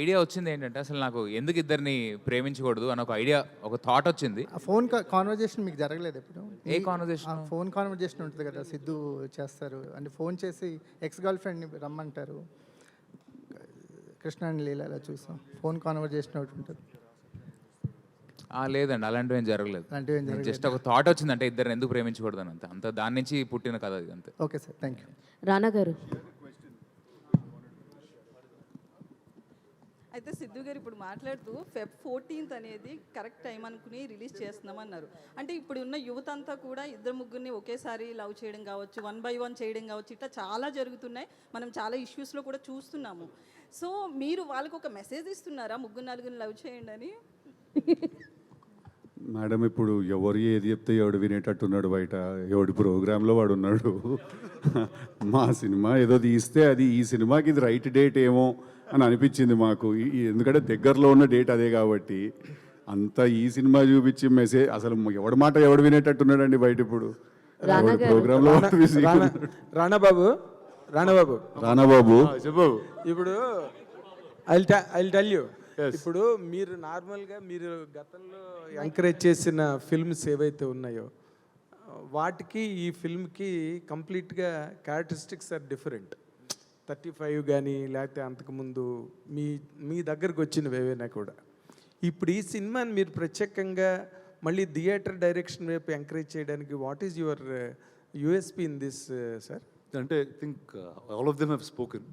ఐడియా వచ్చింది ఏంటంటే, అసలు నాకు ఎందుకు ఇద్దరిని ప్రేమించకూడదు అని ఒక ఐడియా, ఒక థాట్ వచ్చింది. ఆ ఫోన్ కాన్వర్జేషన్ మీకు జరగలేదు ఎప్పుడు? ఏ conversation? ఫోన్ కాన్వర్జేషన్ ఉంటుంది కదా, సిద్ధు చేస్తారు అంటే ఫోన్ చేసి ఎక్స్ గర్ల్ ఫ్రెండ్ని రమ్మంటారు, కృష్ణ అండ్ లీల అలా చూసాం. ఫోన్ కాన్వర్జేషన్ ఒకటి ఉంటుంది. లేదండి, అలాంటివి ఏం జరగలేదు. అలాంటివి ఏం జరగలేదు. జస్ట్ ఒక థాట్ వచ్చింది, అంటే ఇద్దరిని ఎందుకు ప్రేమించకూడదు అని, అంత దాని నుంచి పుట్టిన కథ అది, అంతే. Okay sir, thank you. Rana గారు, అయితే సిద్ధు గారు ఇప్పుడు మాట్లాడుతూ Feb 14th అనేది కరెక్ట్ టైం అనుకుని రిలీజ్ చేస్తున్నామన్నారు. అంటే ఇప్పుడు ఉన్న యువత అంతా కూడా ఇద్దరు ముగ్గురిని ఒకేసారి లవ్ చేయడం కావచ్చు, 1 by 1 చేయడం కావచ్చు, ఇట్లా చాలా జరుగుతున్నాయి. మనం చాలా ఇష్యూస్లో కూడా చూస్తున్నాము. సో మీరు వాళ్ళకి ఒక మెసేజ్ ఇస్తున్నారా, ముగ్గురు నలుగురిని లవ్ చేయండి అని? మేడం, ఇప్పుడు ఎవరు ఏది చెప్తే ఎవడు వినేటట్టున్నాడు బయట, ఎవడి ప్రోగ్రాంలో వాడు ఉన్నాడు. మా సినిమా ఏదో తీస్తే అది ఈ సినిమాకి ఇది రైట్ డేట్ ఏమో అని అనిపించింది మాకు. ఎందుకంటే దగ్గరలో ఉన్న డేట్ అదే కాబట్టి అంతా ఈ సినిమా చూపించి మెసేజ్, అసలు ఎవడి మాట ఎవడు వినేటట్టున్నాడండి బయట ఇప్పుడు. ప్రోగ్రాంలో రాణాబాబు రానాబాబు ఇప్పుడు ఐ టెల్ యూ, ఇప్పుడు మీరు నార్మల్గా మీరు గతంలో ఎంకరేజ్ చేసిన ఫిల్మ్స్ ఏవైతే ఉన్నాయో వాటికి ఈ ఫిల్మ్కి కంప్లీట్గా క్యారెక్టరిస్టిక్స్ ఆర్ డిఫరెంట్. 35 కానీ లేకపోతే అంతకుముందు మీ దగ్గరకు వచ్చినవి ఏవైనా కూడా. ఇప్పుడు ఈ సినిమాని మీరు ప్రత్యేకంగా మళ్ళీ థియేటర్ డైరెక్షన్ వైపు ఎంకరేజ్ చేయడానికి what is your USP in this sir? అంటే I think all of them have spoken.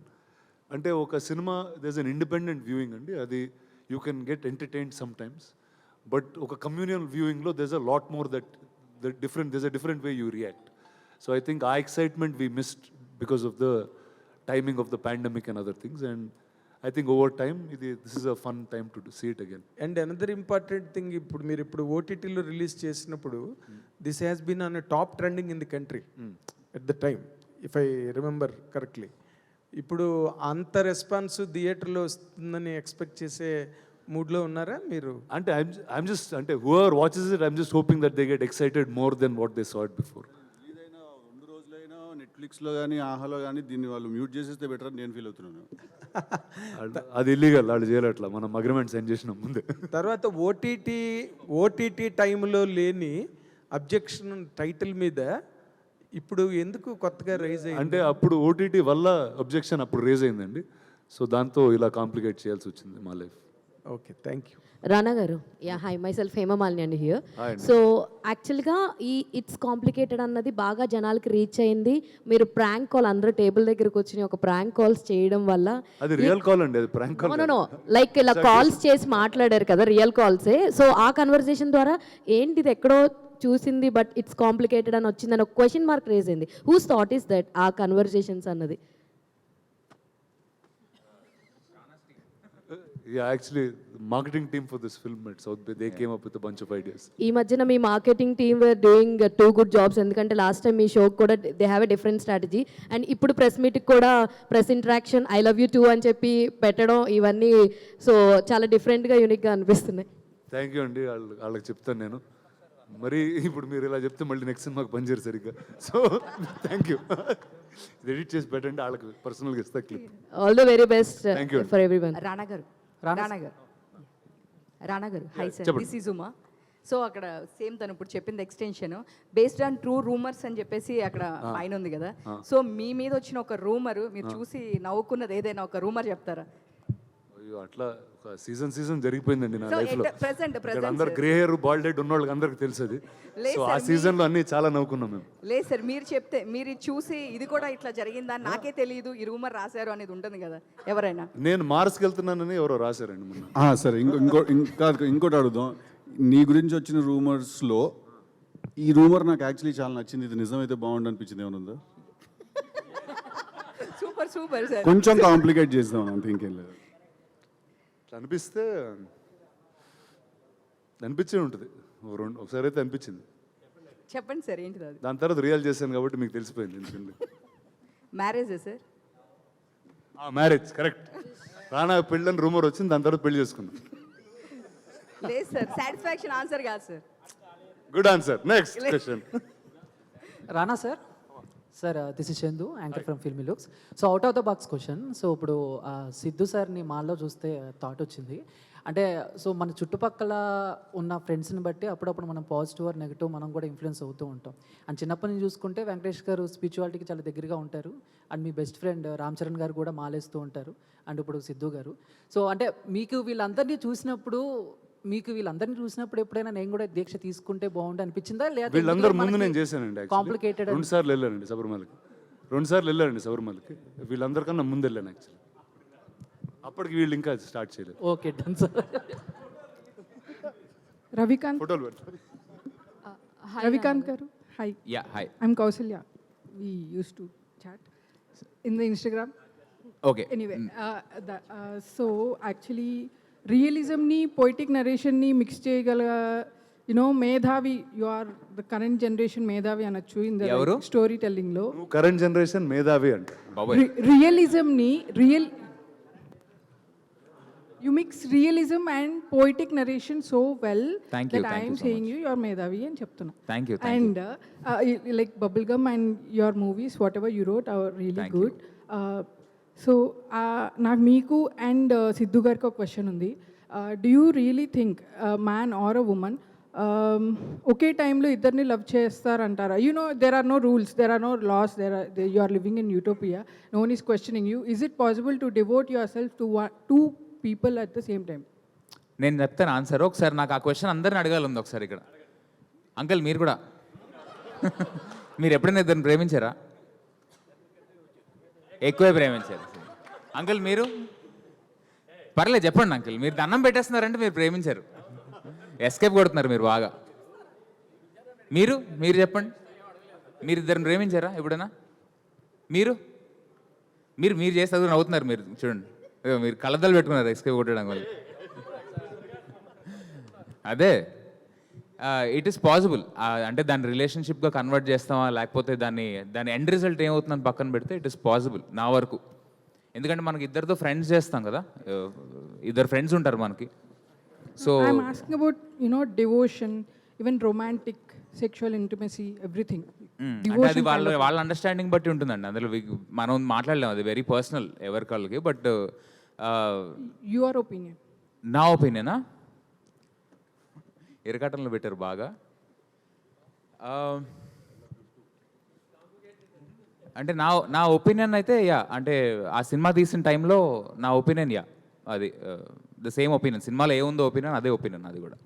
అంటే ఒక సినిమా దేస్ అన్ ఇండిపెండెంట్ వ్యూయింగ్ అండి, అది you can get entertained sometimes. But ఒక కమ్యూనియల్ వ్యూయింగ్లో does a lot more that does a different way you react. So I think ఆ excitement we missed because of the timing of the pandemic and other things. And I think over time this is a fun time to see it again. And another important thing, మీరు ఇప్పుడు ఓటీటీలో రిలీజ్ చేసినప్పుడు this has been on top trending in the country at the time, if I remember correctly. ఇప్పుడు అంత రెస్పాన్స్ థియేటర్లో వస్తుందని ఎక్స్పెక్ట్ చేసే మూడ్లో ఉన్నారా మీరు? అంటే ఐఎమ్ జస్ట్, అంటే whoever watches it I'm just hoping that they get excited more than what they saw it before. ఏదైనా 2 రోజులైనా నెట్ఫ్లిక్స్లో కానీ ఆహాలో కానీ దీన్ని వాళ్ళు మ్యూట్ చేసేస్తే బెటర్ అని నేను ఫీల్ అవుతున్నాను. అది ఇల్లీగల్, వాళ్ళు చేయలేట్లా, మనం అగ్రిమెంట్ సైన్ చేసిన ముందే. తర్వాత ఓటీటీ టైంలో లేని అబ్జెక్షన్ టైటిల్ మీద ఇప్పుడు ఎందుకు కొత్తగా రైజ్ అయ్యింది? అంటే అప్పుడు ఓటీటీ వల్ల అబ్జెక్షన్ అప్పుడు రేజ్ అయిందండి. సో దాంతో ఇలా కాంప్లికేట్ చేయాల్సి వచ్చింది మా life. Okay, thank you. Rana గారు, హై మై సెల్ఫ్ హేమమాలిని అండి హియర్. సో యాక్చువల్గా ఈ ఇట్స్ కాంప్లికేటెడ్ అన్నది బాగా జనాలకి రీచ్ అయింది. మీరు ప్రాంక్ కాల్, అందరూ టేబుల్ దగ్గరకు వచ్చి ఒక ప్రాంక్ కాల్స్ చేయడం వల్ల, అది రియల్ కాల్ అండి, అది ప్రాంక్ కాల్. నో లైక్ ఇలా కాల్స్ చేసి మాట్లాడారు కదా, రియల్ కాల్సే. సో ఆ కన్వర్సేషన్ ద్వారా ఏంటి ఇది ఎక్కడో చూసింది బట్ ఇట్స్ కాంప్లికేటెడ్ అని వచ్చిందని ఒక క్వశ్చన్ మార్క్ రేజ్ అయింది. హూస్ థాట్ ఈస్ దట్ ఆ కన్వర్సేషన్స్ అన్నది? Yeah, actually, the marketing team for this film at South Bay, they came up with a bunch of ideas. ఈ మధ్యన మీ marketing team were doing 2 good jobs. ఎందుకంటే లాస్ట్ టైం మీ షోకి కూడా they have a different strategy. And ఇప్పుడు ప్రెస్ మీట్కి కూడా press interaction I love you too అని చెప్పి పెట్టడం, ఇవన్నీ సో చాలా డిఫరెంట్గా యూనిక్గా అనిపిస్తున్నాయి. థ్యాంక్ యూ అండి, వాళ్ళకి చెప్తాను నేను. మరి ఇప్పుడు మీరు ఇలా చెప్తే మళ్ళీ నెక్స్ట్ సినిమాకి పనిచేయరు సరిగ్గా. So thank you. ఎడిట్ చేసి పెట్టండి, వాళ్ళకి పర్సనల్గా ఇస్తా clip. All the very best Thank you. For everyone. Rana గారు hi sir, this is Uma. So అక్కడ సేమ్ తను ఇప్పుడు చెప్పింది extension based on true rumours అని చెప్పేసి అక్కడ పైన ఉంది కదా. సో మీ మీద వచ్చిన ఒక రూమర్ మీరు చూసి నవ్వుకున్నది ఏదైనా ఒక రూమర్ చెప్తారా? అయ్యో, అట్లా ఒక సీజన్ జరిగిపోయిందండి నా So, లైఫ్లో. present, అందరు గ్రే హెయిర్ బాల్డ్ హెడ్ ఉన్న వాళ్ళకి అందరికి తెలుసది. సో ఆ సీజన్లో అన్ని చాలా నవ్వుకున్నాం మేము. లేదు సార్, మీరు చెప్తే మీరు ఇది చూసి ఇది కూడా ఇట్లా జరిగిందా నాకే తెలియదు, ఈ రూమర్ రాశారు అనేది ఉంటుంది కదా ఎవరైనా. నేను మార్స్కి వెళ్తున్నానని ఎవరో రాశారండి మొన్న. సరే, ఇంకోటి అడుగుదాం. నీ గురించి వచ్చిన రూమర్స్లో ఈ రూమర్ నాకు యాక్చువల్లీ చాలా నచ్చింది, ఇది నిజమైతే బాగుండు అనిపించింది ఏమైనా ఉందా? Super super sir. కొంచెం కాంప్లికేట్ చేద్దాం అంతే, ఇంకేం లేదు. ఇట్లా అనిపిస్తే అనిపించే ఉంటుంది, ఒకసారి అయితే అనిపించింది. చెప్పండి సార్ ఏంటిది అది? దాని తర్వాత రియల్ చేశాను కాబట్టి మీకు తెలిసిపోయింది ఎందుకంటే. మ్యారేజే సార్? Marriage correct. రానా పెళ్ళని రూమర్ వచ్చింది, దాని తర్వాత పెళ్లి చేసుకున్నాం. లేదు సార్, సాటిస్ఫాక్షన్ ఆన్సర్ కాదు sir. Good answer. Next question. Rana sir. Sir this is Chandu, anchor from filmy looks. So out of the box question. So ఇప్పుడు సిద్ధు సార్ని మాల్లో చూస్తే థాట్ వచ్చింది, అంటే సో మన చుట్టుపక్కల ఉన్న ఫ్రెండ్స్ని బట్టి అప్పుడప్పుడు మనం పాజిటివ్ ఆర్ నెగిటివ్ మనం కూడా ఇన్ఫ్లుయెన్స్ అవుతూ ఉంటాం. అండ్ చిన్నప్పటి నుంచి చూసుకుంటే వెంకటేష్ గారు స్పిరిచువాలిటీకి చాలా దగ్గరగా ఉంటారు. And me best friend Ram Charan గారు కూడా మాలేస్తూ ఉంటారు. అండ్ ఇప్పుడు సిద్ధు గారు. సో అంటే మీకు వీళ్ళందరినీ చూసినప్పుడు ఎప్పుడైనా నేను కూడా దీక్ష తీసుకుంటే బాగుండు అనిపించిందా? లేదా వీళ్ళందరూ ముందు నేను చేశానండి. కాంప్లికేటెడ్ 2 సార్లు వెళ్ళానండి శబరిమలకి. వీళ్ళందరికన్నా ముందు వెళ్ళాను యాక్చువల్లీ. అప్పటికి వీళ్ళు ఇంకా స్టార్ట్ చేయలేదు. Okay done sir. రవికాంత్ ఫోటోలు పెట్టారు. రవికాంత్ గారు, hi. Yeah hi. I'm Kausalya. We use to chat in the Instagram. Okay. Anyway, so actually రియలిజంని పోయిటిక్ నరేషన్ని మిక్స్ చేయగల మేధావి, you are the current generation మేధావి అనొచ్చు ఇన్ ద స్టోరీ టెల్లింగ్లో. కరెంట్ జనరేషన్ మేధావి అంటే రియలిజంని you mix realism and poetic narration so well Thank you, that I am so saying you are Medhavi and cheptuna. Thank you. And like Bubblegum and your movies, whatever you wrote, are really good. So నాకు మీకు అండ్ సిద్ధు గారికి ఒక క్వశ్చన్ ఉంది. Do you really think a man or a woman ఒకే టైంలో ఇద్దరిని love చేస్తారంటారా? there are no rules, there are no laws, you are living in utopia, no one is questioning you. Is it possible to devote yourself to two people at the same time? నేను చెప్తాను ఆన్సర్. ఒకసారి నాకు ఆ క్వశ్చన్ అందరిని అడగాలి ఉంది ఒకసారి ఇక్కడ. అంకుల్ మీరు కూడా మీరు ఎప్పుడైనా ఇద్దరిని ప్రేమించారా? ఎక్కువే ప్రేమించారు. అంకుల్ మీరు పర్లేదు చెప్పండి అంకుల్. మీరు దండం పెట్టేస్తున్నారంటే మీరు ప్రేమించారు. ఎస్కేప్ కొడుతున్నారు మీరు బాగా. మీరు చెప్పండి, మీరు ఇద్దరిని ప్రేమించారా ఎప్పుడైనా? మీరు మీరు మీరు చేస్తే నవ్వుతున్నారు మీరు చూడండి. మీరు కలదలు పెట్టుకున్నారు ఎస్కేప్ కొట్టడం వల్ల. అదే ఇట్ ఈస్ పాసిబుల్. అంటే దాన్ని రిలేషన్షిప్గా కన్వర్ట్ చేస్తామా లేకపోతే దాని ఎండ్ రిజల్ట్ ఏమవుతుందని పక్కన పెడితే ఇట్ ఈస్ పాసిబుల్ నా వరకు. ఎందుకంటే మనకి ఇద్దరితో ఫ్రెండ్స్ చేస్తాం కదా, ఇద్దరు ఫ్రెండ్స్ ఉంటారు మనకి. So I'm asking about devotion, even romantic, sexual intimacy, everything. అంటే అది వాళ్ళ అండర్స్టాండింగ్ బట్టి ఉంటుందండి. అందులో మనం మాట్లాడలేము, అది వెరీ పర్సనల్ ఎవరికాళ్ళకి. But your opinion. నా ఒపీనియనా? ఎరకాటంలో పెట్టారు బాగా. అంటే నా ఒపీనియన్ అయితే అంటే ఆ సినిమా తీసిన టైంలో నా ఒపీనియన్ అది ద సేమ్ ఒపీనియన్. సినిమాలో ఏముందో ఒపీనియన్ అదే ఒపీనియన్ అది కూడా.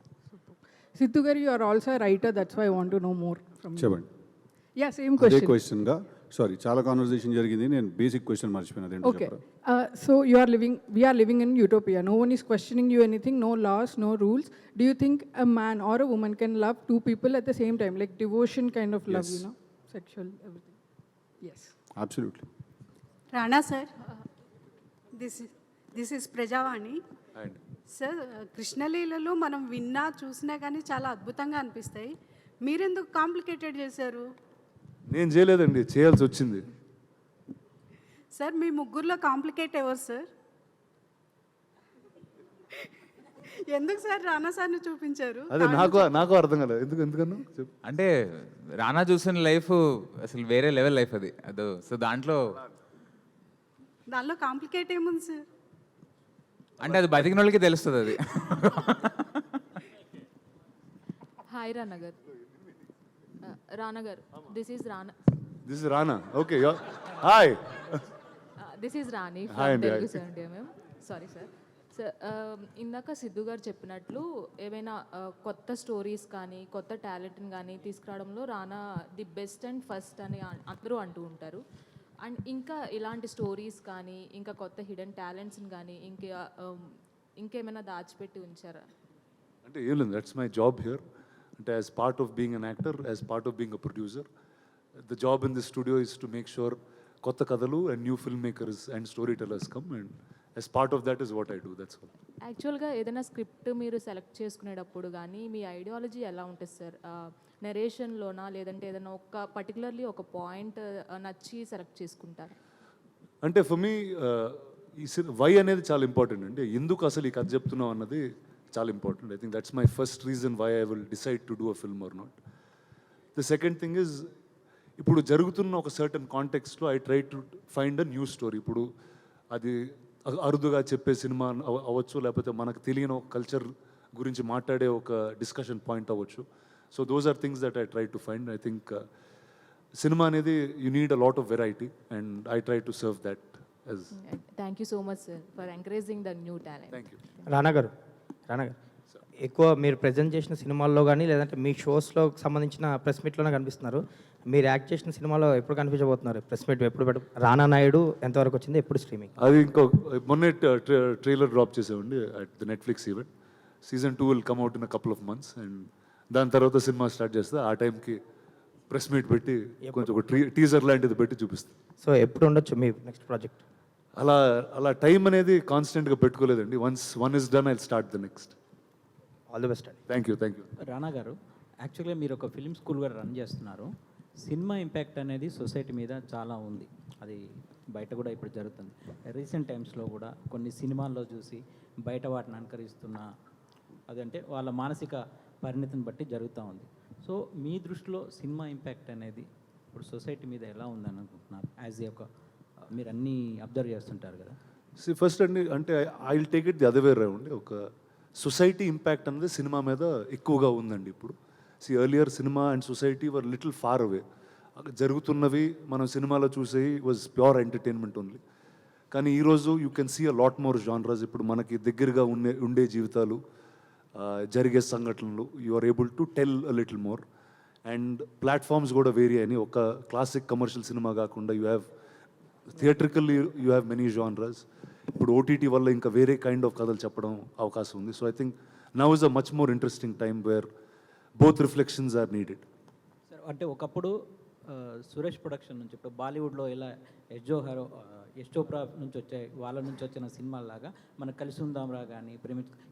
Sidhu garu, you are also a writer, that's why I want to know more from you. చెప్పండి. Yeah, same అదే question. క్వశ్చన్గా సారీ చాలా కాన్వర్సేషన్ జరిగింది, నేను బేసిక్ క్వశ్చన్ మర్చిపోయినా. అదేంటో Okay. చెప్పరా? So we are living in utopia. No one is questioning you anything, no laws, no rules. Do you think a man or a woman can love two people at the same time, like devotion kind of love, Yes. sexual, everything? Yes. Absolutely. Rana sir, this is Prajavani sir. కృష్ణలీలలో మనం విన్నా చూసినా కానీ చాలా అద్భుతంగా అనిపిస్తాయి. మీరెందుకు కాంప్లికేటెడ్ చేశారు? నేను చేయలేదండి, చేయాల్సి వచ్చింది. సార్ మీ ముగ్గురులో కాంప్లికేట్ ఎవరు సార్? ఎందుకు సార్ రానా సార్ని చూపించారు? అదే నాకు అర్థం కాలేదు ఎందుకన్నా చెప్పు. అంటే రానా చూసిన లైఫ్ అసలు వేరే లెవెల్ లైఫ్ అది. సో దాంట్లో కాంప్లికేట్ ఏముంది సార్? అంటే అది బతికిన వాళ్ళకి తెలుస్తుంది అది. హాయ్ రానా గారు. రానా గారు, this is Rana. Okay, hi. This is Rani Hi from అండి, Telugu hi. Sunday ma'am. Sorry sir. Sir ఇందాక సిద్ధు గారు చెప్పినట్లు ఏమైనా కొత్త స్టోరీస్ కానీ కొత్త టాలెంట్ని కానీ తీసుకురావడంలో రానా ది బెస్ట్ అండ్ ఫస్ట్ అని అందరూ అంటూ ఉంటారు. అండ్ ఇంకా ఇలాంటి స్టోరీస్ కానీ ఇంకా కొత్త హిడెన్ టాలెంట్స్ని కానీ ఇంకేమైనా దాచిపెట్టి ఉంచారా? అంటే ఏం లేదు, దట్స్ మై జాబ్ హియర్. అంటే as part of being an actor, as part of being a producer, the job in this studio is to make sure కొత్త కథలు and new film makers and story tellers come, and as part of that is what I do, that's all. యాక్చువల్గా ఏదైనా స్క్రిప్ట్ మీరు సెలెక్ట్ చేసుకునేటప్పుడు కానీ మీ ఐడియాలజీ ఎలా ఉంటుంది సార్? నెరేషన్లోనా, లేదంటే ఏదైనా ఒక పర్టికులర్లీ ఒక పాయింట్ నచ్చి సెలెక్ట్ చేసుకుంటారు? అంటే ఫర్ మీ ఈ వై అనేది చాలా ఇంపార్టెంట్ అండి. ఎందుకు అసలు ఈ కథ చెప్తున్నాం అన్నది చాలా important. I think that's my first reason why I will decide to do a film or not. The second thing is, ఇప్పుడు జరుగుతున్న ఒక సర్టన్ కాంటెక్స్ట్లో I try to find a new story. ఇప్పుడు అది అరుదుగా చెప్పే సినిమా అవ్వచ్చు, లేకపోతే మనకు తెలియని ఒక కల్చర్ గురించి మాట్లాడే ఒక డిస్కషన్ పాయింట్ అవ్వచ్చు. So those are things that I try to find. I think cinema అనేది you need a lot of variety and I try to serve that. Thank you so much sir for encouraging the new talent. Thank you. Rana గారు ఎక్కువ మీరు ప్రజెంట్ చేసిన సినిమాల్లో కానీ లేదంటే మీ షోస్లో సంబంధించిన ప్రెస్ మీట్లోనే కనిపిస్తున్నారు. మీరు యాక్ట్ చేసిన సినిమాలో ఎప్పుడు కనిపించబోతున్నారు? ప్రెస్ మీట్ ఎప్పుడు రానా నాయుడు ఎంతవరకు వచ్చింది, ఎప్పుడు స్ట్రీమింగ్? అది ఇంకో మొన్నే ట్రైలర్ డ్రాప్ చేసామండి at the Netflix event. Season 2 will come out in a couple of months, and దాని తర్వాత సినిమా స్టార్ట్ చేస్తే ఆ టైంకి ప్రెస్ మీట్ పెట్టి కొంచెం ఒక టీజర్ లాంటిది పెట్టి చూపిస్తాం. సో ఎప్పుడు ఉండొచ్చు మీ నెక్స్ట్ ప్రాజెక్ట్? అలా టైం అనేది కాన్స్టెంట్గా పెట్టుకోలేదండి. Once one is done I start the next. All the best అండి. Thank you. రానా గారు, యాక్చువల్గా మీరు ఒక ఫిల్మ్ స్కూల్ కూడా రన్ చేస్తున్నారు. సినిమా ఇంపాక్ట్ అనేది సొసైటీ మీద చాలా ఉంది, అది బయట కూడా ఇప్పుడు జరుగుతుంది. రీసెంట్ టైమ్స్లో కూడా కొన్ని సినిమాల్లో చూసి బయట వాటిని అనుకరిస్తున్న, అదంటే వాళ్ళ మానసిక పరిణతిని బట్టి జరుగుతూ ఉంది. సో మీ దృష్టిలో సినిమా ఇంపాక్ట్ అనేది ఇప్పుడు సొసైటీ మీద ఎలా ఉందని అనుకుంటున్నారు? యాజ్ ఏ ఒక మీరు అన్నీ అబ్జర్వ్ చేస్తుంటారు కదా. ఫస్ట్ అండి, అంటే I will take it the other way round. ఒక సొసైటీ ఇంపాక్ట్ అనేది సినిమా మీద ఎక్కువగా ఉందండి ఇప్పుడు. Earlier cinema and society were little far away. జరుగుతున్నవి మనం సినిమాలో చూసేవి వాజ్ ప్యూర్ ఎంటర్టైన్మెంట్ ఓన్లీ. కానీ ఈరోజు you can see a lot more genres. ఇప్పుడు మనకి దగ్గరగా ఉండే జీవితాలు, జరిగే సంఘటనలు, you are able to tell a little more. And platforms కూడా వేరీ అని, ఒక క్లాసిక్ కమర్షియల్ సినిమా కాకుండా you have theatrically you have many genres. ఇప్పుడు ఓటీటీ వల్ల ఇంకా వేరే కైండ్ ఆఫ్ కథలు చెప్పడం అవకాశం ఉంది. So I think now is a much more interesting time where both reflections are needed. Sir, అంటే ఒకప్పుడు సురేష్ ప్రొడక్షన్ నుంచి ఇప్పుడు బాలీవుడ్లో ఇలా యశ్ చోప్రా నుంచి వచ్చాయి, వాళ్ళ నుంచి వచ్చిన సినిమాలాగా మనకు కలిసి ఉందాంరా కానీ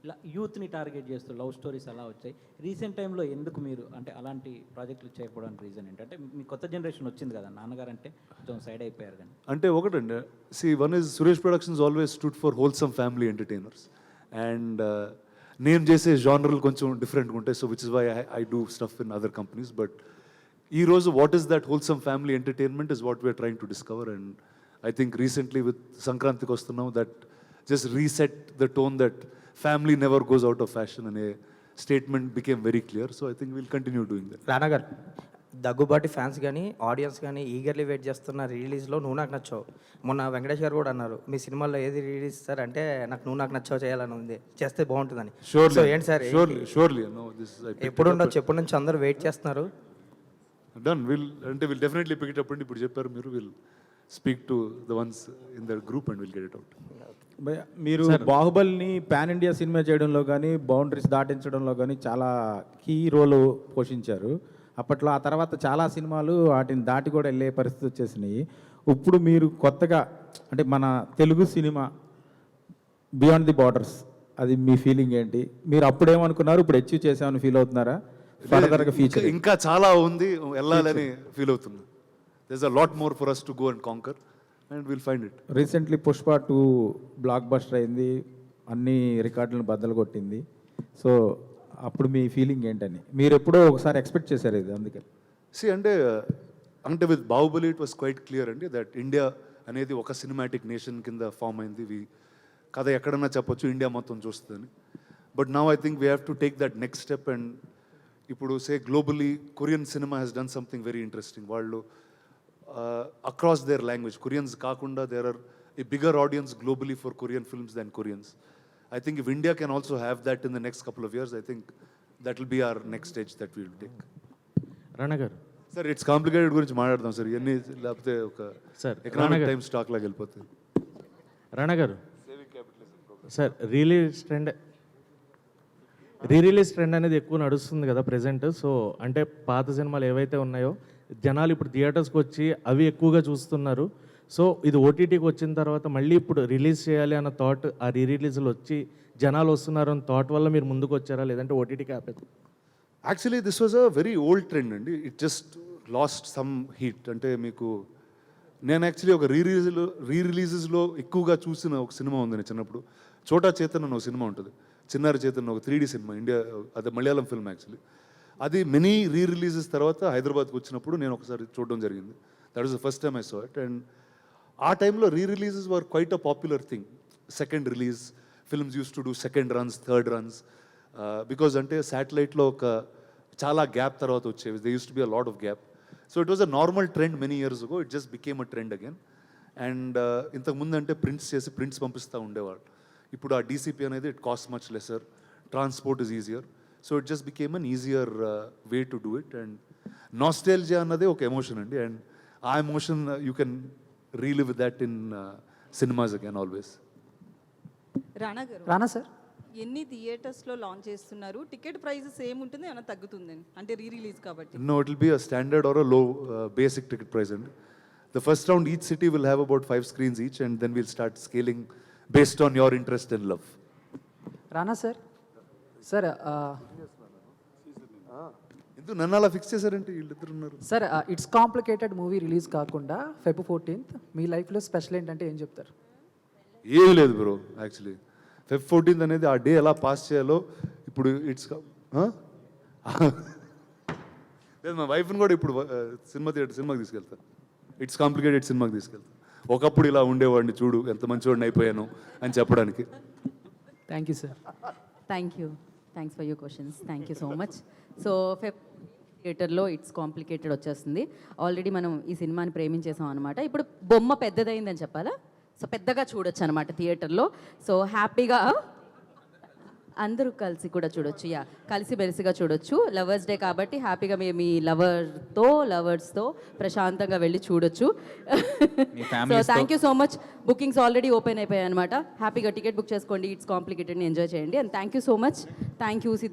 ఇలా యూత్ని టార్గెట్ చేస్తూ లవ్ స్టోరీస్ అలా వచ్చాయి. రీసెంట్ టైంలో ఎందుకు మీరు అంటే అలాంటి ప్రాజెక్టులు చేయకపోవడానికి రీజన్ ఏంటంటే మీ కొత్త జనరేషన్ వచ్చింది కదా, నాన్నగారు అంటే కొంచెం సైడ్ అయిపోయారు కానీ. అంటే ఒకటండి, one is Suresh productions always stood for wholesome family entertainers, and నేను చేసే జానర్లు కొంచెం డిఫరెంట్గా ఉంటాయి. So which is why I do stuff in other companies. But ఈరోజు what is that wholesome family entertainment is what we're trying to discover. And I think recently with సంక్రాంతికి వస్తున్నాం, that just reset the tone that family never goes out of fashion and a statement became very clear. So I think we'll continue doing that. రానా గారు, దగ్గుబాటి ఫ్యాన్స్ కానీ ఆడియన్స్ కానీ ఈగర్లీ వెయిట్ చేస్తున్న రిలీజ్లో నువ్వు నాకు నచ్చావు. మొన్న వెంకటేష్ గారు కూడా అన్నారు, మీ సినిమాలో ఏది రిలీజ్ సార్ అంటే నాకు నువ్వు నాకు నచ్చావు చేయాలని ఉంది, చేస్తే బాగుంటుందని. సో ఏంటి సార్, Surely. No, ఎప్పుడు ఉండొచ్చు, ఎప్పటి నుంచి అందరూ వెయిట్ చేస్తున్నారు? Done. We'll definitely pick it up. And ఇప్పుడు చెప్పారు మీరు, we'll speak to the ones in the group and we'll get it out. మీరు బాహుబలిని పాన్ ఇండియా సినిమా చేయడంలో కానీ బౌండరీస్ దాటించడంలో కానీ చాలా కీ రోల్ పోషించారు అప్పట్లో. ఆ తర్వాత చాలా సినిమాలు వాటిని దాటి కూడా వెళ్ళే పరిస్థితి వచ్చేసినాయి. ఇప్పుడు మీరు కొత్తగా అంటే మన Telugu cinema beyond the borders, అది మీ ఫీలింగ్ ఏంటి? మీరు అప్పుడేమనుకున్నారు, ఇప్పుడు అచీవ్ చేసామని ఫీల్ అవుతున్నారా? ఫర్దర్గా ఫ్యూచర్ ఇంకా చాలా ఉంది వెళ్ళాలని ఫీల్ అవుతున్నా. There's a lot more for us to go and conquer, and we'll find it. Recently Pushpa 2 block buster అయింది, అన్ని రికార్డులను బద్దలు కొట్టింది. సో అప్పుడు మీ ఫీలింగ్ ఏంటని మీరు ఎప్పుడో ఒకసారి ఎక్స్పెక్ట్ చేశారు ఇది? అందుకే అంటే with Baahubali it was quite clear అండి దట్ ఇండియా అనేది ఒక సినిమాటిక్ నేషన్ కింద ఫామ్ అయింది. కథ ఎక్కడన్నా చెప్పొచ్చు, ఇండియా మొత్తం చూస్తుందని. But now I think we have to take that next step. And ఇప్పుడు globally Korean cinema has done something very interesting. వాళ్ళు across their language, Koreans కాకుండా there are a bigger audience globally for Korean films than Koreans. I think if India can also have that in the next couple of years, I think that will be our next stage that we will take. రానా గారు, సార్ ఇట్స్ కాంప్లికేటెడ్ గురించి మాట్లాడదాం సార్, ఇవన్నీ లేకపోతే ఒక ఎకనామిక్ టైమ్ స్టాక్ లాగా వెళ్ళిపోతుంది. రానా గారు sir, release trend re release trend అనేది ఎక్కువ నడుస్తుంది కదా ప్రెజెంట్. సో అంటే పాత సినిమాలు ఏవైతే ఉన్నాయో జనాలు ఇప్పుడు థియేటర్స్కి వచ్చి అవి ఎక్కువగా చూస్తున్నారు. సో ఇది ఓటీటీకి వచ్చిన తర్వాత మళ్ళీ ఇప్పుడు రిలీజ్ చేయాలి అన్న థాట్, ఆ రీ రిలీజ్లు వచ్చి జనాలు వస్తున్నారు అన్న థాట్ వల్ల మీరు ముందుకు వచ్చారా, లేదంటే ఓటీటీకి ఆపేది? Actually this was a very old trend అండి. It just lost some heat. అంటే మీకు నేను యాక్చువల్లీ ఒక రీ రిలీజెస్లో ఎక్కువగా చూసిన ఒక సినిమా ఉంది నేను చిన్నప్పుడు. చోటా చేతన్ అని ఒక సినిమా ఉంటుంది, చిన్నారి చేతన్, ఒక 3D సినిమా, ఇండియా, అదే మలయాళం ఫిల్మ్ యాక్చువల్లీ. అది మెనీ రీ రిలీజెస్ తర్వాత హైదరాబాద్కి వచ్చినప్పుడు నేను ఒకసారి చూడడం జరిగింది. That was the first time I saw it. And ఆ టైంలో re releases were quite a popular thing. Second release films use to do second runs, third runs, because అంటే శాటిలైట్లో ఒక చాలా గ్యాప్ తర్వాత వచ్చేవి. They use to be a lot of gap. So it was a normal trend many years ago. It just became a trend again. And ఇంతకుముందు అంటే ప్రింట్స్ చేసి ప్రింట్స్ పంపిస్తూ ఉండేవాళ్ళు. ఇప్పుడు ఆ డీసీపీ అనేది it cost much lesser, transport is easier. So it just became an easier way to do it. And nostalgia అన్నదే ఒక ఎమోషన్ అండి. అండ్ ఆ emotion you can relive that in cinemas again always. Rana sir, ఎన్ని థియేటర్స్లో లాంచ్ చేస్తున్నారు? టికెట్ ప్రైజెస్ ఏముంటుంది, ఏమైనా తగ్గుతుందండి అంటే రీ రిలీజ్ కాబట్టి? No, it will be a standard or a low basic ticket price. And the first round, each city will have about 5 screens each, and then we'll start scaling based on your interest and love. Rana sir, sir ఎందుకు నన్ను అలా ఫిక్స్ చేశారంటే వీళ్ళిద్దరు ఉన్నారు. Sir it's complicated movie release కాకుండా Feb 14th మీ లైఫ్లో స్పెషల్ ఏంటంటే ఏం చెప్తారు? ఏం లేదు బ్రో. యాక్చువల్లీ Feb 14th అనేది ఆ డే ఎలా పాస్ చేయాలో ఇప్పుడు ఇట్స్ లేదు, మా వైఫ్ని కూడా ఇప్పుడు సినిమాకి తీసుకెళ్తాను. ఇట్స్ కాంప్లికేటెడ్ సినిమాకి తీసుకెళ్తాను. ఒకప్పుడు ఇలా ఉండేవాడిని, చూడు ఎంత మంచివాడిని అయిపోయాను అని చెప్పడానికి. Thank you sir. Thank you, thanks for your questions. Thank you so much. So థియేటర్లో ఇట్స్ కాంప్లికేటెడ్ వచ్చేస్తుంది. ఆల్రెడీ మనం ఈ సినిమాని ప్రేమించేసాం అనమాట. ఇప్పుడు బొమ్మ పెద్దదైందని చెప్పాలా, సో పెద్దగా చూడొచ్చు అనమాట థియేటర్లో. సో హ్యాపీగా అందరూ కలిసి కూడా చూడొచ్చు, యా కలిసి మెలిసిగా చూడొచ్చు. లవర్స్ డే కాబట్టి హ్యాపీగా మీ లవర్స్తో ప్రశాంతంగా వెళ్ళి చూడొచ్చు. So thank you so much. Bookings already open అయిపోయాయి అనమాట. హ్యాపీగా టికెట్ బుక్ చేసుకోండి. ఇట్స్ కాంప్లికేటెడ్ని ఎంజాయ్ చేయండి. And thank you so much. Thank you Siddhu.